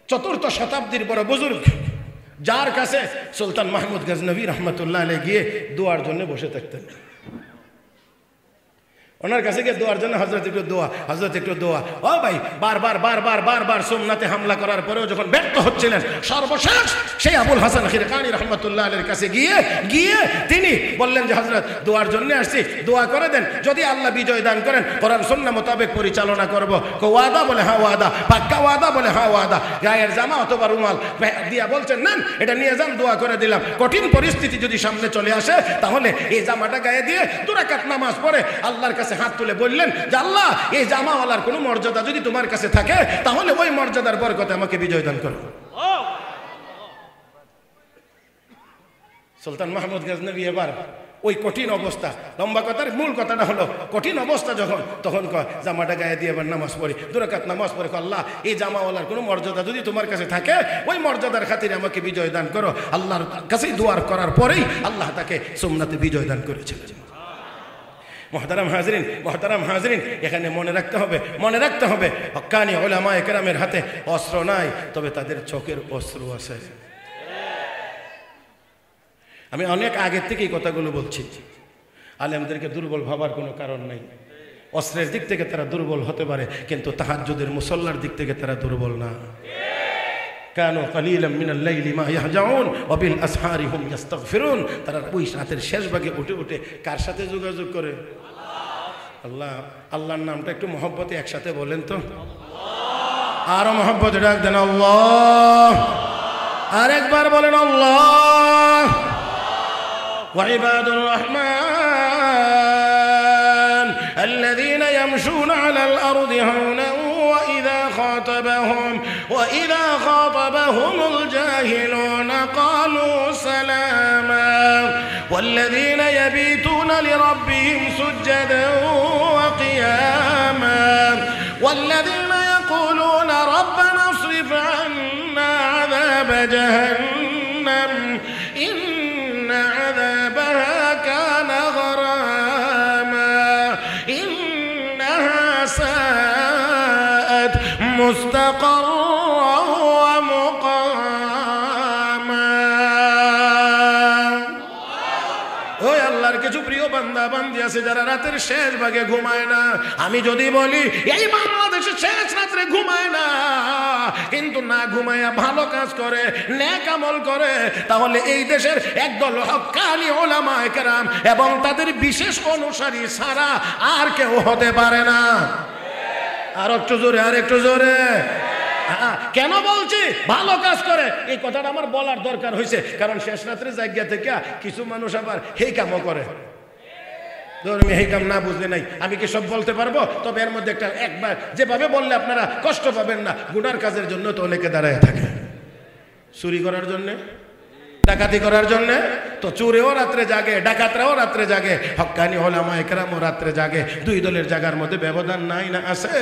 4th শতাব্দীর বড় বুজুর্গ, যার কাছে সুলতান মাহমুদ গজনবী রহমতুল্লাহ আলাইহি গিয়ে দোয়ার জন্য বসে থাকতেন। ওনার কাছে গিয়ে দোয়ার জন্য হযরত একটু দোয়া, হযরত একটু দোয়া। ও ভাই, বারবার সুন্নাতে হামলা করার পরেও যখন ব্যর্থ হচ্ছিলেন, সর্বশেষ সেই আবুল হাসান খিরকানি রহমতুল্লাহ আলাইহির কাছে গিয়ে তিনি বললেন যে হযরত দোয়ার জন্য আসছি, দোয়া করে দেন, যদি আল্লাহ বিজয় দান করেন কোরআন সুন্নাহ মোতাবেক পরিচালনা করব। ওয়াদা? বলে হ্যাঁ ওয়াদা। পাক্কা ওয়াদা? বলে হ্যাঁ ওয়াদা। গায়ের জামা অথবা রুমাল দিয়া বলছেন নেন, এটা নিয়ে যান, দোয়া করে দিলাম। কঠিন পরিস্থিতি যদি সামনে চলে আসে তাহলে এই জামাটা গায়ে দিয়ে 2 রাকাত নামাজ পড়ে আল্লাহর কাছে হাত তুলে বললেন যে আল্লাহ, এই জামাওয়ালার কোনো মর্যাদা যদি তোমার কাছে থাকে তাহলে ওই মর্যাদার বরকতে আমাকে বিজয় দান করো। সুলতান মাহমুদ গজনবী এবার ওই কঠিন অবস্থা, লম্বা কথার মূল কথাটা হলো কঠিন অবস্থা যখন, তখন কয় জামাটা গায়ে দিয়ে এবার নামাজ পড়ি, 2 রাকাত নামাজ পড়ে আল্লাহ, এই জামাওয়ালার কোনো মর্যাদা যদি তোমার কাছে থাকে ওই মর্যাদার খাতিরে আমাকে বিজয় দান করো। আল্লাহর কাছেই দোয়া করার পরেই আল্লাহ তাকে সুন্নাতে বিজয় দান করেছিলেন। মোহতারাম হাজরিন, এখানে মনে রাখতে হবে হক্কানি উলামায়ে কেরামের হাতে অস্ত্র নাই, তবে তাদের চোখের অস্ত্র আছে। আমি অনেক আগের থেকেই কথাগুলো বলছি, আলেমদেরকে দুর্বল ভাবার কোনো কারণ নেই। অস্ত্রের দিক থেকে তারা দুর্বল হতে পারে, কিন্তু তাহাজ্জুদের মুসল্লার দিক থেকে তারা দুর্বল না। কানু কালিলাম মিনাল লাইলি মা ইয়াহজাউন ওয়া বিল আসহারি হুম ইস্তাগফিরুন। তারা ওই রাতের শেষ ভাগে উঠে কার সাথে যোগাযোগ করে? আল্লাহ। আল্লাহর নামটা একটু মহব্বতে একসাথে বলেন তো, আরো মহব্বতে ডাক দেন আল্লাহ। আরেকবার বলেন আল্লাহ। ওয়া ইবাদুর রহমান আল্লাযীনা ইয়ামশুনা আলাল আরদি হাওনান وإذا خاطبهم الجاهلون قالوا سلاما والذين يبيتون لربهم سجدا وقياما والذين يقولون ربنا اصرف عنا عذاب جهنم إن عذابها كان غراما إنها ساءت مستقرا ومقاما ওই আল্লাহর কিছু প্রিয় বান্দা বান্দি আছে যারা রাতের শেষ ভাগে ঘুমায় না। আমি যদি বলি এই বাংলাদেশে শেষ রাত্রে ঘুমায় না, কিন্তু না ঘুমায়া ভালো কাজ করে, নেক আমল করে, তাহলে এই দেশের একদল হক্কানি উলামায়ে কেরাম এবং তাদের বিশেষ অনুসারী ছাড়া আর কেউ হতে পারে না। আর একটু জোরে, আর একটু জোরে। কেন বলছি ভালো কাজ করে? এই কথাটা আমার বলার দরকার হয়েছে, কারণ শেষ রাত্রে জায়গা থেকে কিছু মানুষ আবার এই কামও করে। ধর্মী এই কাম না বুঝলে নাই, আমি কি সব বলতে পারবো? তবে এর মধ্যে একটা একবার যেভাবে বললে আপনারা কষ্ট পাবেন না, গুনার কাজের জন্য তো অনেকে দাঁড়ায় থাকে, চুরি করার জন্য, ডাকাতি করার জন্য। তো চোরেও রাত্রে জাগে, ডাকাতরাও রাত্রে জাগে, হক্কানি উলামায়ে কেরামও রাত্রে জাগে। দুই দলের জায়গার মধ্যে ব্যবধান নাই না? আছে,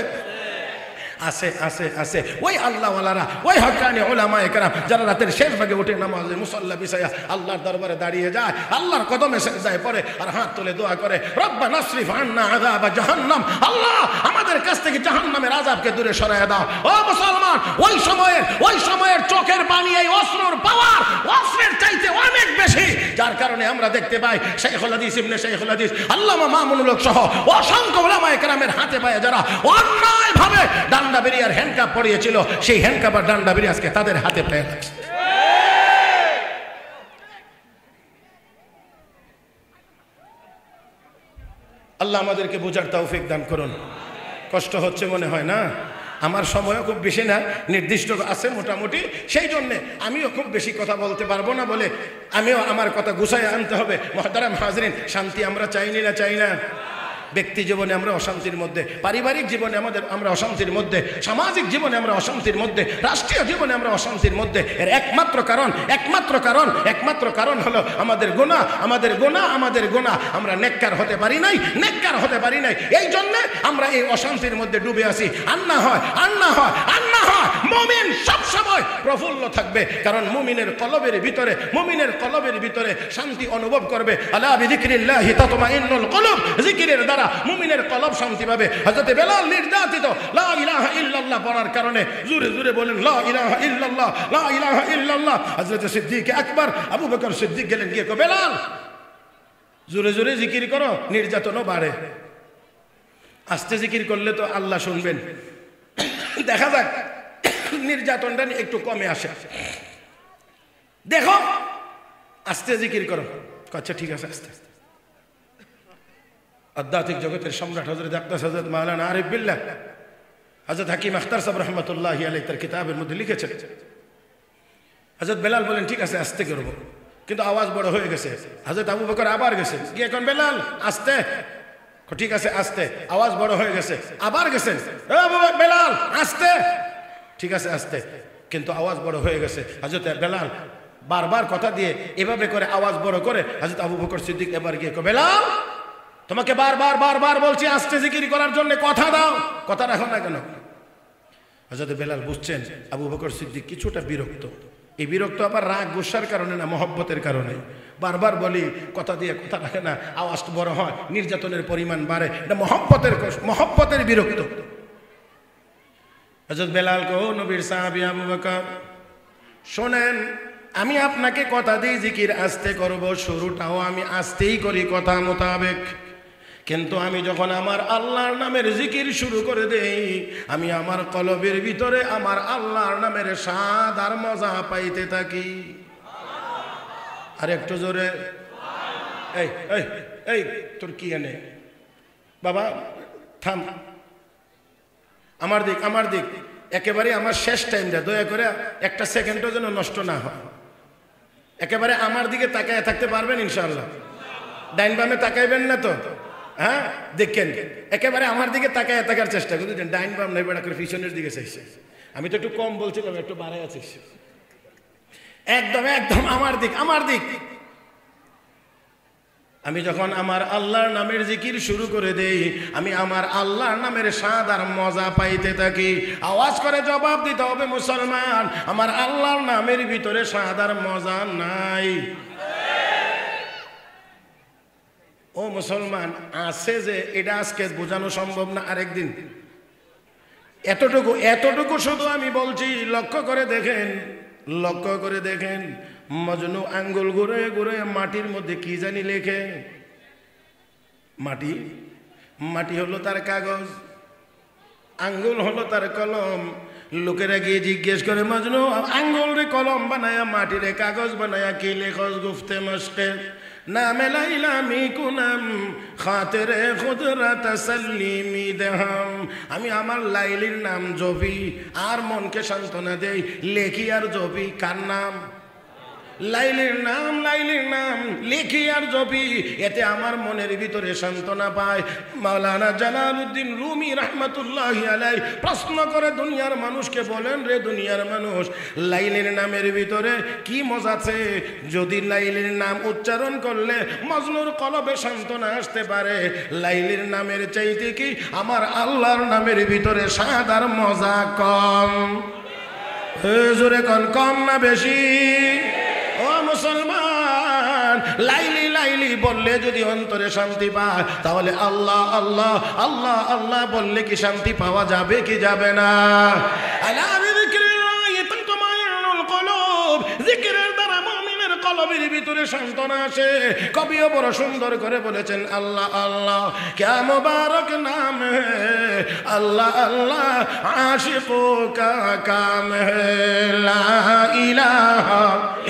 আছে, আছে, আছে। ওই আল্লাহওয়ালারা, ওই হক্কানি উলামায়ে কেরাম যারা রাতের শেষ ভাগে উঠে নামাজে মুসাল্লা বিছায়া আল্লাহর দরবারে দাঁড়িয়ে যায়, আল্লাহর কদমে সিজদায় পড়ে আর হাত তুলে দোয়া করে, রব্বানা আসরিফ আন্না আযাবা জাহান্নাম, আল্লাহ আমাদের কাছ থেকে জাহান্নামের আযাবকে দূরে সরায় দাও। ও মুসলমান, ওই সময়ের চোখের পানি এই অস্ত্রের পাওয়ার অস্ত্রের চাইতে অনেক বেশি, যার কারণে আমরা দেখতে পাই শাইখুল হাদিস ইবনে শাইখুল হাদিস আল্লামা মামুনুল হক সহ অসংখ্য উলামায়ে কেরামের হাতে পায়ে যারা অন্যায়ভাবে ডান্ডা বেরিয়ার হ্যান্ডকাপ পরিয়েছিল, সেই হ্যান্ডকাপ আর ডান্ডা বেরিয়ে আজকে তাদের হাতে পায়ে লাগছে। আল্লাহ আমাদেরকে বোঝার তৌফিক দান করুন। কষ্ট হচ্ছে মনে হয় না? আমার সময়ও খুব বেশি না, নির্দিষ্ট আছে মোটামুটি, সেই জন্যে আমিও খুব বেশি কথা বলতে পারবো না বলে আমিও আমার কথা গুছায় আনতে হবে। মুহতারাম হাজরিন, শান্তি আমরা চাইনি না? চাই না? ব্যক্তি জীবনে আমরা অশান্তির মধ্যে, পারিবারিক জীবনে আমরা অশান্তির মধ্যে, সামাজিক জীবনে আমরা অশান্তির মধ্যে, রাষ্ট্রীয় জীবনে আমরা অশান্তির মধ্যে। এর একমাত্র কারণ হলো আমাদের গুনাহ। আমরা নেককার হতে পারি নাই। এই জন্য আমরা এই অশান্তির মধ্যে ডুবে আছি। আন্না হয় মুমিন সব সময় প্রফুল্ল থাকবে, কারণ মুমিনের কলবের ভিতরে শান্তি অনুভব করবে। আলা বিযিকরিল্লাহি তাতমাইন্নুল কুলুব, জিকিরের দ্বারা মুমিনের কলব শান্তি পাবে। হযরত বেলাল নির্যাতিত লা ইলাহা ইল্লাল্লাহ পড়ার কারণে জোরে জোরে বলেন লা ইলাহা ইল্লাল্লাহ, লা ইলাহা ইল্লাল্লাহ। হযরত সিদ্দিক আকবর আবু বকর সিদ্দিক গেলেন গিয়ে কো, বেলাল জোরে জোরে জিকির করো, নির্যাতনও বাড়ে। আস্তে জিকির করলে তো আল্লাহ শুনবেন। দেখা যাক নির্যাতনটা একটু কমে আসে, দেখো আস্তে জিকির করো। আচ্ছা ঠিক আছে, আস্তে আস্তে। আধ্যাত্মিক জগতের সম্রাট হযরত আকদাস হযরত মাওলানা আরিফ বিল্লাহ হযরত হাকিম আখতার সাহেব রাহমাতুল্লাহি আলাইহি তার কিতাবের মধ্যে লিখেছেন, হযরত বেলাল বলেন ঠিক আছে আস্তে করব, কিন্তু আওয়াজ বড় হয়ে গেছে। হযরত আবু বকর আবার গেছেন গিয়ে এখন বেলাল আস্তে, ঠিক আছে আস্তে, আওয়াজ বড় হয়ে গেছে। আবার গেছেন, বেলাল আস্তে, ঠিক আছে আস্তে, কিন্তু আওয়াজ বড় হয়ে গেছে। হযরত বেলাল বারবার কথা দিয়ে এভাবে করে আওয়াজ বড় করে হযরত আবু বকর সিদ্দিক এবার গিয়ে কো, বেলাল তোমাকে বারবার বলছি আস্তে জিকির করার জন্য, কথা দাও, কথা রাখো না কেন? হযরত বেলাল বুঝছেন আবু বকর সিদ্দিক কিছুটা বিরক্ত। এই বিরক্ত আবার রাগ গুসার কারণে না, মহব্বতের কারণে। বারবার বলি কথা দিয়ে কথা রাখে না, আওয়াজ বড় হয়, নির্যাতনের পরিমাণ বাড়ে, এটা মহব্বতের বিরক্ত। হযরত বেলাল কো, নবীর সাহাবী আবু বকর শোনেন, আমি আপনাকে কথা দিই জিকির আস্তে করব, শুরুটাও আমি আস্তেই করি কথা মোতাবেক, কিন্তু আমি যখন আমার আল্লাহর নামের জিকির শুরু করে দেই, আমি আমার কলবের ভিতরে আমার আল্লাহর নামের স্বাদ আর মজা পাইতে থাকি। আর একটু জোরে, এই তোর কি এনে বাবা, থাম, আমার দিক একেবারে আমার শেষ টাইমটা দয়া করে একটা সেকেন্ডও যেন নষ্ট না হয়। একেবারে আমার দিকে তাকায় থাকতে পারবেন ইনশাআল্লাহ? ডাইন বামে তাকাইবেন না তো? হ্যাঁ দেখেন একেবারে আমার দিকে তাকায় থাকার চেষ্টা করি, ডাইন বাম নাই বেড়া করে পিছনের দিকে চাইছে। আমি তো একটু কম বলছিলাম, একটু বাড়াই আছি, একদম একদম আমার দিক আমার দিক। আমি যখন আমার আল্লাহর নামের জিকির শুরু করে দেই, আমি আমার আল্লাহর নামের স্বাদ আর মজা পাইতে থাকি। আওয়াজ করে জবাব দিতে হবে মুসলমান, আমার আল্লাহর নামের ভিতরে স্বাদ আর মজা নাই? ও মুসলমান, আছে যে এটা আজকে বোঝানো সম্ভব না, আরেকদিন। এতটুকু এতটুকু শুধু আমি বলছি, লক্ষ্য করে দেখেন, লক্ষ্য করে দেখেন। মজনু আঙ্গুল ঘুরে ঘুরে মাটির মধ্যে কি জানি লেখে। মাটি, মাটি হলো তার কাগজ, আঙ্গুল হলো তার কলম। লোকেরা গিয়ে জিজ্ঞেস করে, মজনু আঙ্গুল রে কলম বানায়া মাটিরে কাগজ বানায়া কি লেখস? গুফতে মশকে নামে লাইলামি কুনাম খাতেরে খুদরা তাসাল্লিমি দেহাম। আমি আমার লাইলির নাম জপি আর মনকে সান্ত্বনা দেই, লেখি আর জপি কার নাম? লাইলির নাম, লাইলির নাম লিখি আর জপি, এতে আমার মনের ভিতরে সান্ত্বনা পায়। মাওলানা জালালউদ্দিন রুমি রাহমাতুল্লাহি আলাইহি প্রশ্ন করে দুনিয়ার মানুষকে, বলেন রে দুনিয়ার মানুষ, লাইলির নামের ভিতরে কি মজা আছে? যদি লাইলির নাম উচ্চারণ করলে মজনুর কলবে সান্ত্বনা আসতে পারে, লাইলির নামের চাইতে কি আমার আল্লাহর নামের ভিতরে স্বাদ আর মজা কম? জোরে কোন, কম না বেশি? ও মুসলমান, লাইলি লাইলি বললে যদি অন্তরে শান্তি পায়, তাহলে আল্লাহ আল্লাহ আল্লাহ আল্লাহ বললে কি শান্তি পাওয়া যাবে কি যাবে না? জিকিরের দ্বারা মুমিনের কলবের ভিতরে সান্ত্বনা আসে। কবিও বড় সুন্দর করে বলেছেন, আল্লাহ আল্লাহ ক্যা মুবারক নাম হ্যায়, আল্লাহ আল্লাহ আশিকো কা কাম হ্যায়, লা ইলাহা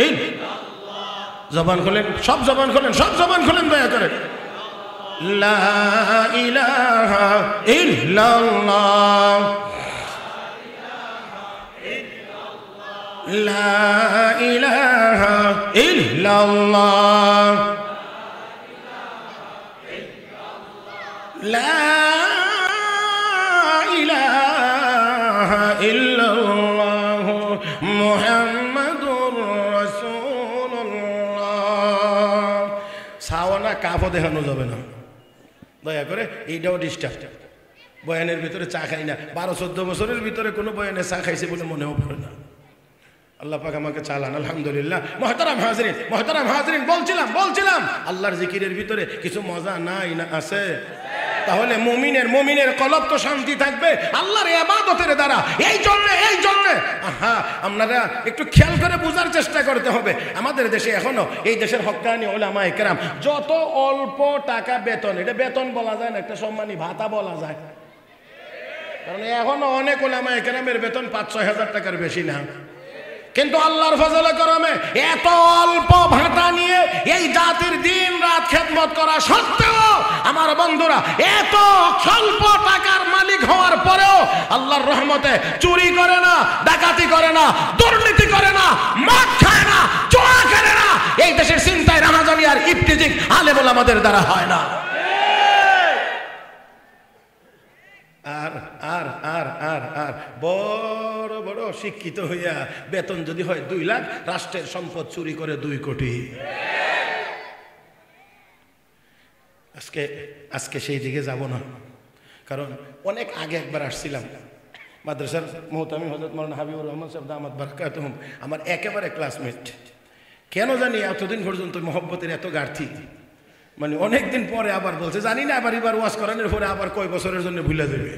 ইল্লাল্লাহ। জবান খোলেন, সব জবান খোলেন, সব জবান খোলেন দয়া করে। লা ইলাহা ইল্লাল্লাহ, লা ইলাহা ইল্লাল্লাহ, লা ইলাহা ইল্লাল্লাহ মুহাম্মাদুর রাসূলুল্লাহ। সাওয়ানা কাফও দেখানো যাবে না দয়া করে, এইটাও ডিস্টার্ব। বয়ানের ভিতরে চা খাই না, 12-14 বছরের ভিতরে কোনো বয়ানে চা খাইছে বলে মনেও পড়ে না। আল্লাহ পাক আমাকে চালান, আলহামদুলিল্লাহ। মুহতারাম হাজরিন, মুহতারাম হাজরিন, বলছিলাম আল্লাহর জিকিরের ভিতরে কিছু মজা নাই না আছে? তাহলে মুমিনের কলব তো শান্তি থাকবে আল্লাহর ইবাদতের দ্বারা। এই জন্য আপনারা একটু খেয়াল করে বোঝার চেষ্টা করতে হবে। আমাদের দেশে এখনো, এই দেশের হক্কানি উলামায়ে কেরাম, যত অল্প টাকা বেতন, এটা বেতন বলা যায় না, একটা সম্মানী ভাতা বলা যায়, কারণ এখনো অনেক উলামায়ে কেরামের বেতন 5-6 হাজার টাকার বেশি না। কিন্তু আল্লাহর ফজলে করমে এত অল্প ভাতা নিয়ে এই জাতির দিন রাত খেদমত করা সত্ত্বেও আমার বন্ধুরা এত স্বল্প টাকার মালিক হওয়ার পরেও আল্লাহর রহমতে চুরি করে না, ডাকাতি করে না, দুর্নীতি করে না, মদ খায় না, জুয়া খেলে না। এই দেশের চিন্তায় রাহাজানি আর ইফতিজিক আলেম ওলামাদের দ্বারা হয় না। আর আর আর আর আর বড় বড় শিক্ষিত হইয়া বেতন যদি হয় 2 লাখ, রাষ্ট্রের সম্পদ চুরি করে 2 কোটি। আজকে সেই দিকে যাব না, কারণ অনেক আগে একবার আসছিলাম মাদ্রাসার মুহতামিম হযরত মাওলানা হাবিবুর রহমান সাহেব দামাত বারাকাতুহুম, আমার একেবারে ক্লাসমেট। কেন জানি এতদিন পর্যন্ত মহব্বতের এত গাঢ়ি, মানে অনেকদিন পরে আবার বলছে, জানি না এবার ওয়াজ করানোর পরে আবার কয় বছরের জন্য ভুলে যাবে।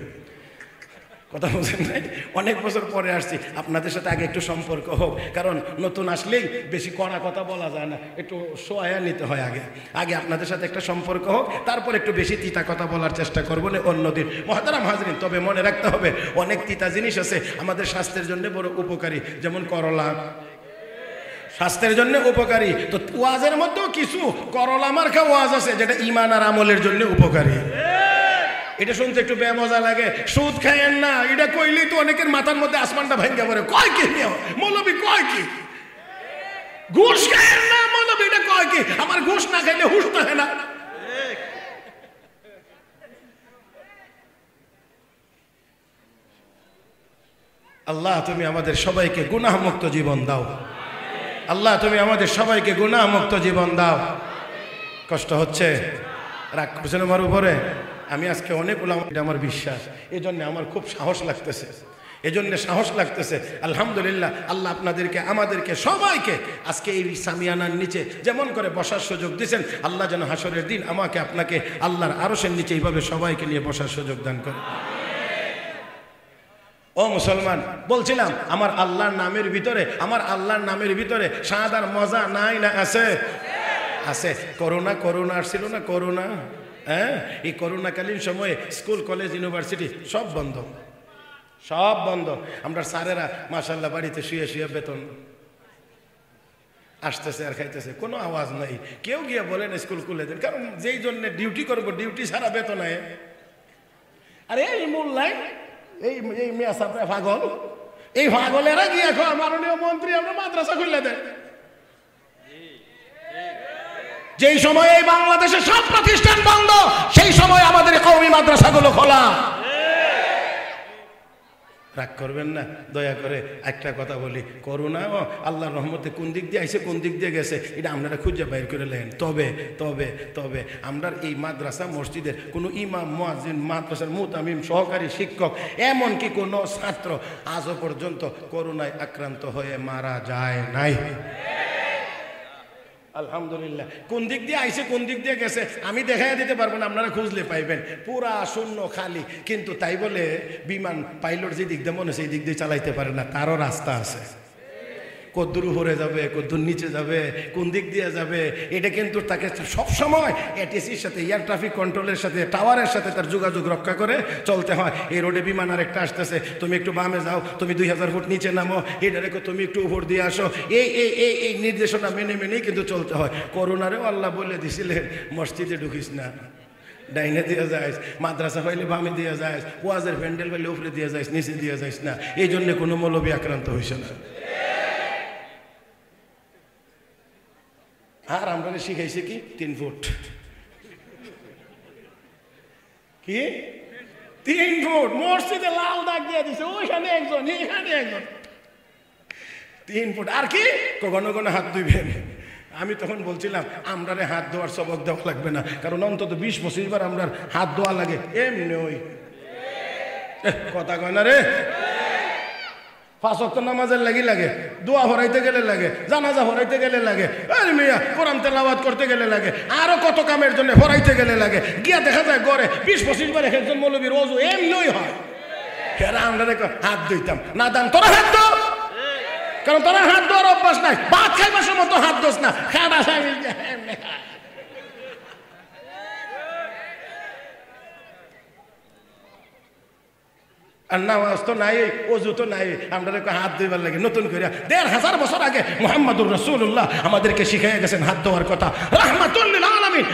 কথা বলছেন নাই, অনেক বছর পরে আসছি, আপনাদের সাথে আগে একটু সম্পর্ক হোক, কারণ নতুন আসলেই বেশি কড়া কথা বলা যায় না, একটু সোয়া নিতে হয়। আগে আপনাদের সাথে একটা সম্পর্ক হোক, তারপর একটু বেশি তিতা কথা বলার চেষ্টা করবো না অন্যদিন। মুহতারাম হাজরিন, তবে মনে রাখতে হবে অনেক তিতা জিনিস আছে আমাদের স্বাস্থ্যের জন্য বড় উপকারী, যেমন করলা স্বাস্থ্যের জন্য উপকারী। তো ওয়াজের মধ্যেও কিছু করলা মার্কা ওয়াজ আছে যেটা ঈমান আর আমলের জন্য উপকারী। এটা শুনতে একটু বেমজা লাগে, সুদ খাইয়েন না, এটা কইলেই তো অনেকের মাথার মধ্যে আসমানটা ভাঙ্গা পড়ে। কয় কি মৌলবী, কয় কি ঘুষ খাইয়েন না, মৌলবী এটা কয় কি? আমার ঘুষ না খাইলে হুশ থাকে না। আল্লাহ তুমি আমাদের সবাইকে গুনাহমুক্ত জীবন দাও। আল্লাহ তুমি আমাদের সবাইকে গুনাহমুক্ত জীবন দাও। কষ্ট হচ্ছে, রাগ করছেন আমার উপরে? আমি আজকে অনেক উলামা, এটা আমার বিশ্বাস, এই জন্য আমার খুব সাহস লাগতেছে, এজন্য সাহস লাগতেছে। আলহামদুলিল্লাহ, আল্লাহ আপনাদেরকে আমাদেরকে সবাইকে আজকে এই সামিয়ানার নিচে যেমন করে বসার সুযোগ দিয়েছেন, আল্লাহ যেন হাসরের দিন আমাকে আপনাকে আল্লাহর আরশের নিচে এইভাবে সবাইকে নিয়ে বসার সুযোগ দান করে। ও মুসলমান, বলছিলাম আমার আল্লাহর নামের ভিতরে সাদার মজা নাই না আছে? আছে। করোনা আসছিল না, করোনা, হ্যাঁ, এই করোনাকালীন সময়ে স্কুল কলেজ ইউনিভার্সিটি সব বন্ধ। আমরা স্যারেরা মাশাআল্লাহ বাড়িতে শুয়ে শুয়ে বেতন আসতেছে আর খাইতেছে, কোনো আওয়াজ নাই। কেউ গিয়ে বলেন স্কুল খুলে দেন, কারণ যেই জন্য ডিউটি করবো ডিউটি ছাড়া বেতন আয়। আরে এই মূল লাইন, এই মেয়া সাপড়া পাগল, এই পাগলেরা গিয়ে মাননীয় মন্ত্রী আমরা মাদ্রাসা খুলে দেন। যেই সময় এই বাংলাদেশে সব প্রতিষ্ঠান বন্ধ, সেই সময় আমাদের কওমি মাদ্রাসাগুলো খোলা। রাগ করবেন না, দয়া করে একটা কথা বলি, করোনা আল্লাহর রহমতে কোন দিক দিয়ে আইসে কোন দিক দিয়ে গেছে এটা আপনারা খুঁজে বাইর করে লেন। তবে আমরা এই মাদ্রাসা মসজিদের কোনো ইমাম, মুয়াজ্জিন, মাদ্রাসার মুতামিম, সহকারী শিক্ষক, এমনকি কোনো ছাত্র আজও পর্যন্ত করোনায় আক্রান্ত হয়ে মারা যায় নাই। আলহামদুলিল্লাহ। কোন দিক দিয়ে আইসে কোন দিক দিয়ে গেছে আমি দেখাই দিতে পারবো না, আপনারা খুঁজলে পাইবেন, পুরা শূন্য খালি। কিন্তু তাই বলে বিমান পাইলট যে দিক দিয়ে মনে সেই দিক দিয়ে চালাইতে পারে না, তারও রাস্তা আছে। কদ্দুর উপরে যাবে, কদ্দুর নিচে যাবে, কোন দিক দিয়ে যাবে, এটা কিন্তু তাকে সবসময় এটিসির সাথে, এয়ার ট্রাফিক কন্ট্রোলের সাথে, টাওয়ারের সাথে তার যোগাযোগ রক্ষা করে চলতে হয়। এই রোডে বিমান আরেকটা আসতেছে, তুমি একটু বামে যাও, তুমি 2000 ফুট নিচে নামো, এটা রেখো, তুমি একটু উপর দিয়ে আসো, এই নির্দেশনা মেনেই কিন্তু চলতে হয়। করোনারেও আল্লাহ বলে দিছিলেন মসজিদে ঢুকিস না, ডাইনে দিয়ে যাইস, মাদ্রাসা পাইলে বামে দিয়ে যাইস, ওয়াজের প্যান্ডেল পাইলে উপরে দিয়ে যাইস, নিচে দিয়ে যাইস না। এই জন্য কোনো মৌলবী আক্রান্ত হইছে না। আর আমরা শিখাইছে কি 3 ফুট, কি 3 ফুট মসজিদে লাল দাগ দিয়ে দিছে, ওইখানে একজন, এখানে একজন, 3 ফুট। আর কি কখনো হাত ধুইবেন। আমি তখন বলছিলাম আমরা হাত ধোয়ার সবক দেওয়া লাগবে না, কারণ অন্তত 20-25 বার আমরা হাত ধোয়া লাগে। এমনি ওই কথা কয় না রে, 5 ওয়াক্ত নামাজের লাগে, দোয়া ভরাইতে গেলে লাগে, জানাজা ভরাইতে গেলে লাগে, আরে মিয়া কোরআন তেলাওয়াত করতে গেলে লাগে, আরো কত কামের জন্য ভরাইতে গেলে লাগে। গিয়া দেখা যায় গড়ে 20-25 বার একজন মৌলবীর ওযু এমনই হয়। হেরা আমরা হাত ধুইতাম না, দান তোরা হাত ধো, কারণ তোরা হাত ধোয়ার অভ্যাস নাই, ভাত খাইবার মতো হাত ধোস না, খাটা আর নামাজ তো নাই, ওযু তো নাই, আমরা হাত ধুইবার লাগে নতুন করে। 1500 বছর আগে মুহাম্মদুর রাসূলুল্লাহ আমাদেরকে শিখাইয়া গেছেন হাত ধোয়ার কথা। রাহমাতুল লিল আলামিন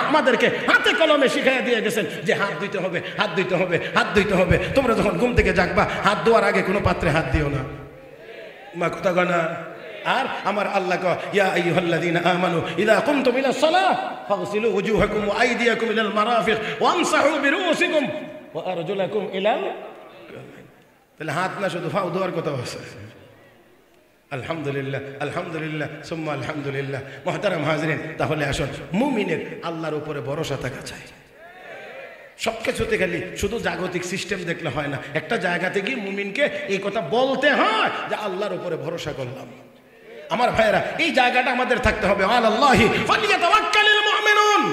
আমাদেরকে হাতে কলমে শিখাইয়া দিয়ে গেছেন যে হাত ধুইতে হবে, হাত ধুইতে হবে, হাত ধুইতে হবে। তোমরা যখন ঘুম থেকে জাগবা হাত ধোয়ার আগে কোনো পাত্রে হাত দিও না। মা কথা কয় না? আর আমার আল্লাহ কয় ইয়া আইয়ুহাল্লাযীনা আমানু ইযা কুমতুম ইলাস সালাহ ফাগসিলু ওয়ুজুহাকুম ওয়া আইদিয়াকুম ইলাল মারাফিক ওয়ামসাহু বিরুউসিকুম ওয়া আরজুলাকুম ইলাল। তাহলে হাত না শুধু পাও ধোয়ার কথা আছে। আলহামদুলিল্লাহ, আলহামদুলিল্লাহ, সুম্মা আলহামদুলিল্লাহ। মুহতারাম হাজরিন, তাহলে আসুন মুমিনের আল্লাহর উপরে ভরসা থাকা চাই। সব কিছুতে খালি শুধু জাগতিক সিস্টেম দেখলে হয় না, একটা জায়গাতে গিয়ে মুমিনকে এই কথা বলতে হয় যে আল্লাহর উপরে ভরসা করলাম। আমার ভাইয়েরা, এই জায়গাটা আমাদের থাকতে হবে। আলাল্লাহি ফালিয়াতাওয়াক্কালিল মুমিনুন।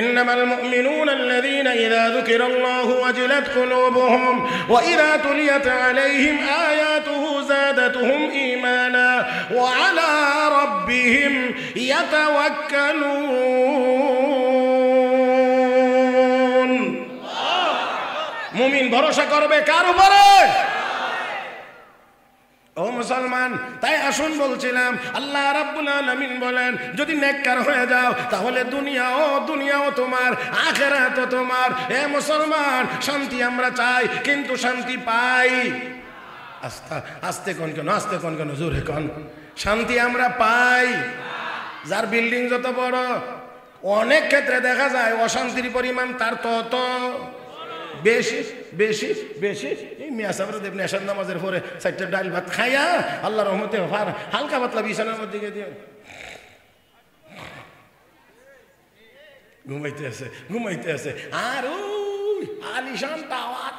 ইন্নামাল মুমিনুনা আল্লাযীনা ইযা যুকিরাল্লাহু ওয়াজিলাত কুলুবুহুম ওয়া ইযা তুলিয়াত আলাইহিম আয়াতুহু যাদাতুহুম ঈমানা ওয়া আলা রাব্বিহিম ইয়াতাওয়াক্কালুন। মুমিন ভরসা করবে কার উপরে? ও মুসলমান, তাই আসুন বলছিলাম আল্লাহ রাব্বুল আলামিন বলেন যদি নেককার হয়ে যাও তাহলে দুনিয়াও তোমার, আখিরাতও তোমার। এ মুসলমান, শান্তি আমরা চাই কিন্তু শান্তি পাই আস্তে কোন কেন জোরে কোন। শান্তি আমরা পাই, যার বিল্ডিং যত বড়, অনেক ক্ষেত্রে দেখা যায় অশান্তির পরিমাণ তার তত। বেশি বেশি বেশি এই মিয়া সাহেবরা দেখবেন এশার নামাজের পরে 4টা ডাল ভাত খাইয়া আল্লাহর রহমতে হালকা পাতলা বিছানার মধ্যে দিয়ে ঘুমাইতে আছে আর ওই আলিশান টাওয়ার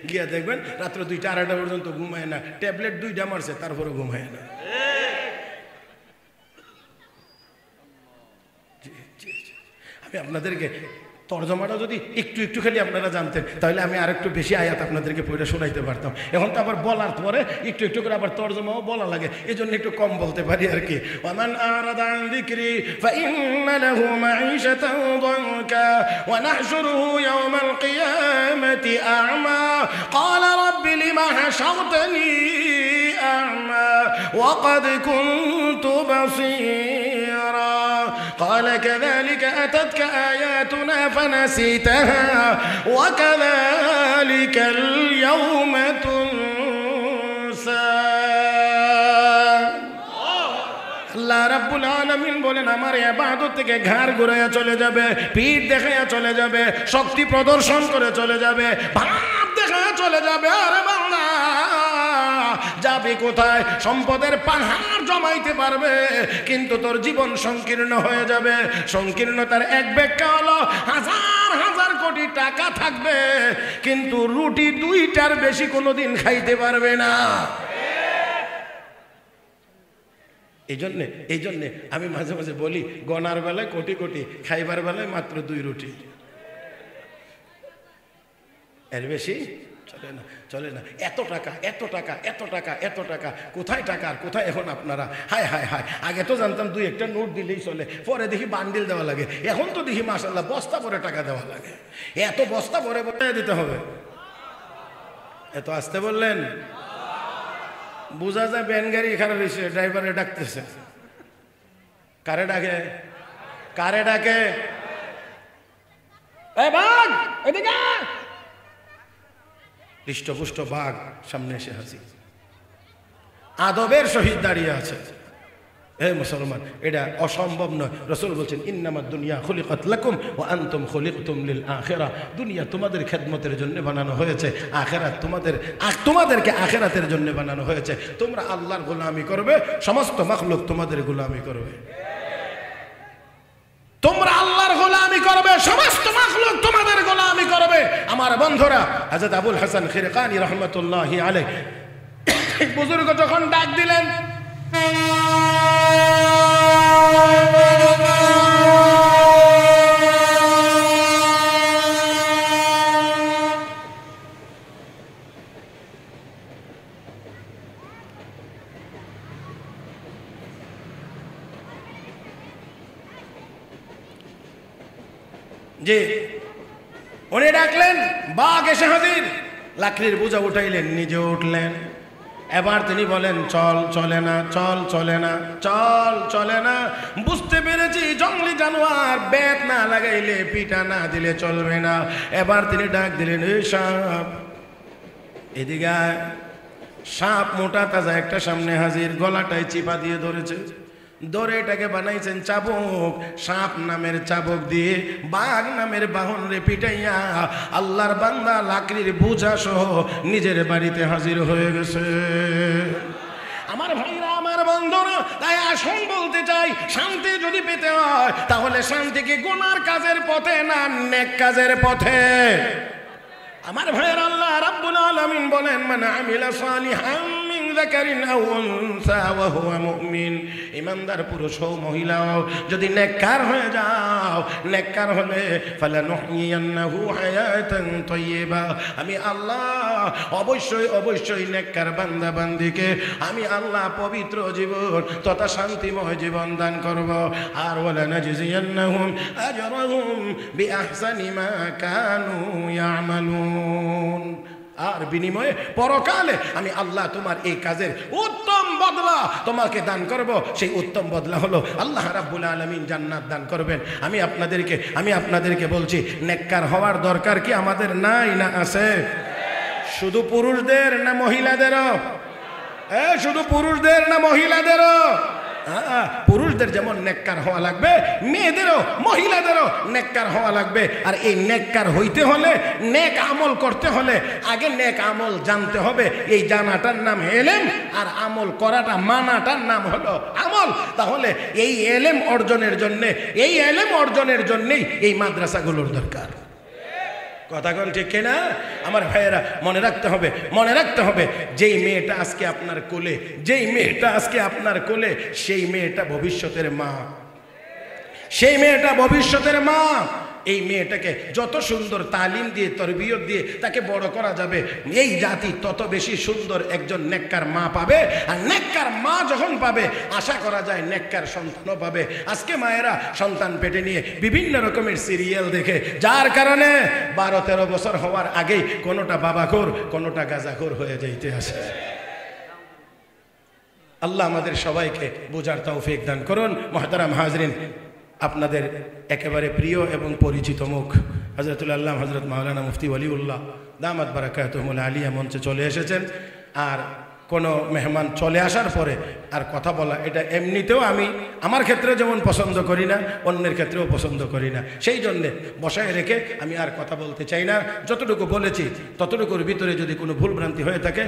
গিয়া দেখবেন রাত্র 2টা 2:30 পর্যন্ত ঘুমায় না, ট্যাবলেট 2টা মারছে তারপরে ঘুমায় না। আমি আপনাদেরকে তর্জমাটা যদি একটু একটু খালি আপনারা জানতেন তাহলে আমি আর একটু বেশি আয়াত আপনাদেরকে পড়ে শোনাইতে পারতাম। এখন তো আবার বলার পরে একটু একটু করে আবার তর্জমাও বলা লাগে, এই জন্য একটু কম বলতে পারি আর কি। ওয়ামান আরাদা আন যিকরি ফাইন্না লাহু মাঈশাতান দানকা ওয়া নাহশুরুহু ইয়াওমাল কিয়ামাতি আ'মা ক্বালা রাব্বি লিমা হাশারতানি আ'মা ওয়া ক্বাদ কুনতু বাসীরা قال كذلك أتتك آياتنا فنسيتها وكذلك اليوم تنسى আল্লাহ রাব্বুল আলামিন বলেন আমার ইবাদত থেকে ঘাড় ঘুরাইয়া চলে যাবে, পিঠ দেখাইয়া চলে যাবে, শক্তি প্রদর্শন করে চলে যাবে, ভাব দেখাইয়া চলে যাবে। আরে বান্দা যাবে কোথায়? সম্পদের পাহাড় জমাইতে পারবে কিন্তু তোর জীবন সংকীর্ণ হয়ে যাবে। সংকীর্ণতার এক ব্যাখ্যা হলো হাজার হাজার কোটি টাকা থাকবে কিন্তু রুটি 2টার বেশি কোনোদিন খাইতে পারবে না। এই জন্যে আমি মাঝে মাঝে বলি গনার বেলায় কোটি কোটি, খাইবার বেলায় মাত্র 2 রুটি, এর বেশি চলে না। এত টাকা এত টাকা এত টাকা এত টাকা, কোথায় টাকা আর কোথায় এখন আপনারা? হায় হায় হায়, আগে তো জানতাম 2-1টা নোট দিলেই চলে, পরে দেখি বান্ডিল দেওয়া লাগে, এখন তো দেখি মাশাআল্লাহ বস্তা ভরে টাকা দেওয়া লাগে। এত বস্তা ভরে ভরে দিতে হবে। এত আসতে বললেন, বোঝা যায় ভ্যান গাড়ি এখানে রয়েছে, ড্রাইভারে ডাকতেছে। কারে ডাকে? কারে ডাকে? এই বাঘ এদিকে, হৃষ্টপুষ্ট বাঘ সামনে এসে হাজির, আদবের সহিত দাঁড়িয়ে আছে। হে মুসলমান, এটা অসম্ভব নয়। রাসূল বলছেন ইন্নামাদ দুনিয়া খুলিকাত লাকুম ওয়া আনতুম খুলিকতুম লিল আখিরা। দুনিয়া তোমাদের খেদমতের জন্য বানানো হয়েছে, আখিরাত তোমাদেরকে আখিরাতের জন্য বানানো হয়েছে। তোমরা আল্লাহর গোলামি করবে, সমস্ত মাখলুক তোমাদের গোলামি করবে। তোমরা আল্লাহর গোলামি করবে, সমস্ত মাখলুক তোমাদের গোলামি করবে। আমার বন্ধুরা, হযরত আবুল হাসান খিরকানি রাহমাতুল্লাহি আলাইহি বুজুর্গ যখন ডাক দিলেন, যে উনি ডাকলেন, বাঘ এসে হাজির, লাকড়ির বোঝা উঠাইলেন, নিজে উঠলেন। এবার তিনি বলেন চল চলে না, চল চলে না, চল চলে না। বুঝতে পেরেছি জঙ্গলি জানোয়ার, বেত না লাগাইলে পিটা না দিলে চলবে না। এবার তিনি ডাক দিলেন, এই সাপ এদিকে আয়। সাপ মোটা তাজা একটা সামনে হাজির, গলাটায় চিপা দিয়ে ধরেছে, ধরে এটাকে বানাইছেন চাবুক। সাপ নামের চাবুক দিয়ে বাঘ নামের বাহন রে পিটাইয়া আল্লাহর বান্দা লাকড়ির বোঝা সহ নিজের বাড়িতে হাজির হয়ে গেছে। আমার ভাইরা, আমার বন্ধুরা, তাই আসুন বলতে চাই, শান্তি যদি পেতে হয় তাহলে শান্তি কি গুনার কাজের পথে না নেক কাজের পথে? আমার ভাইয়ের আল্লাহ রাব্বুল আলামিন বলেন, মান আমিলা সালিহান মিন যাকারিন আও উনসা ওয়া হুয়া মুমিন। ইমানদার পুরুষ হও মহিলা হও, যদি নেককার হয়ে যাও, নেককার হলে ফালানুহইয়ান্নাহু হায়াতান তাইয়্যিবা। আমি আল্লাহ অবশ্যই অবশ্যই নেককার বান্দা বান্দিকে আমি আল্লাহ পবিত্র জীবন তথা শান্তিময় জীবন দান করব। আর ওয়ালা নাজজিয়ান্নাহুম আজরাহুম বিআহসানি মা কানু ইয়ামালুন। আর বিনিময়ে পরকালে আমি আল্লাহ তোমার এই কাজের উত্তম বদলা তোমাকে দান করব। সেই উত্তম বদলা হলো আল্লাহ রাব্বুল আলামিন জান্নাত দান করবেন। আমি আপনাদেরকে বলছি, নেককার হওয়ার দরকার কি আমাদের নাই না আছে? শুধু পুরুষদের না মহিলাদেরও? শুধু পুরুষদের না মহিলাদেরও? পুরুষদের যেমন নেককার হওয়া লাগবে, মেয়েদেরও মহিলাদেরও নেককার হওয়া লাগবে। আর এই নেককার হইতে হলে, নেক আমল করতে হলে আগে নেক আমল জানতে হবে। এই জানাটার নাম এলেম, আর আমল করাটা, মানাটার নাম হলো আমল। তাহলে এই এলেম অর্জনের জন্যে, এই এলেম অর্জনের জন্যেই এই মাদ্রাসাগুলোর দরকার। কথা কোন ঠিক কিনা আমার ভাইয়েরা? মনে রাখতে হবে, মনে রাখতে হবে, যেই মেয়েটা আজকে আপনার কোলে, যেই মেয়েটা আজকে আপনার কোলে, সেই মেয়েটা ভবিষ্যতের মা, সেই মেয়েটা ভবিষ্যতের মা। এই মেয়েটাকে যত সুন্দর তালিম দিয়ে, তরবিয়ত দিয়ে তাকে বড় করা যাবে, এই জাতি তত বেশি সুন্দর একজন নেককার মা পাবে। আর নেককার মা যখন পাবে, আশা করা যায় নেককার সন্তানও পাবে। আজকে মায়েরা সন্তান পেটে নিয়ে বিভিন্ন রকমের সিরিয়াল দেখে, যার কারণে 12-13 বছর হওয়ার আগেই কোনোটা বাবাখোর, কোনোটা গাঁজাখোর হয়ে যাইতে আসে। আল্লাহ আমাদের সবাইকে বোঝার তৌফিক দান করুন। মুহতারাম হাজরিন, আপনাদের একেবারে প্রিয় এবং পরিচিত মুখ হযরতুল আল্লাহ হযরত মাওলানা মুফতি ওয়ালিউল্লাহ দামাত বারাকাতুহুল আলিয়া মঞ্চে চলে এসেছেন। আর কোনো মেহমান চলে আসার পরে আর কথা বলা, এটা এমনিতেও আমি আমার ক্ষেত্রে যেমন পছন্দ করি না, অন্যের ক্ষেত্রেও পছন্দ করি না। সেই জন্যে বসায় রেখে আমি আর কথা বলতে চাই না। যতটুকু বলেছি ততটুকুর ভিতরে যদি কোনো ভুলভ্রান্তি হয়ে থাকে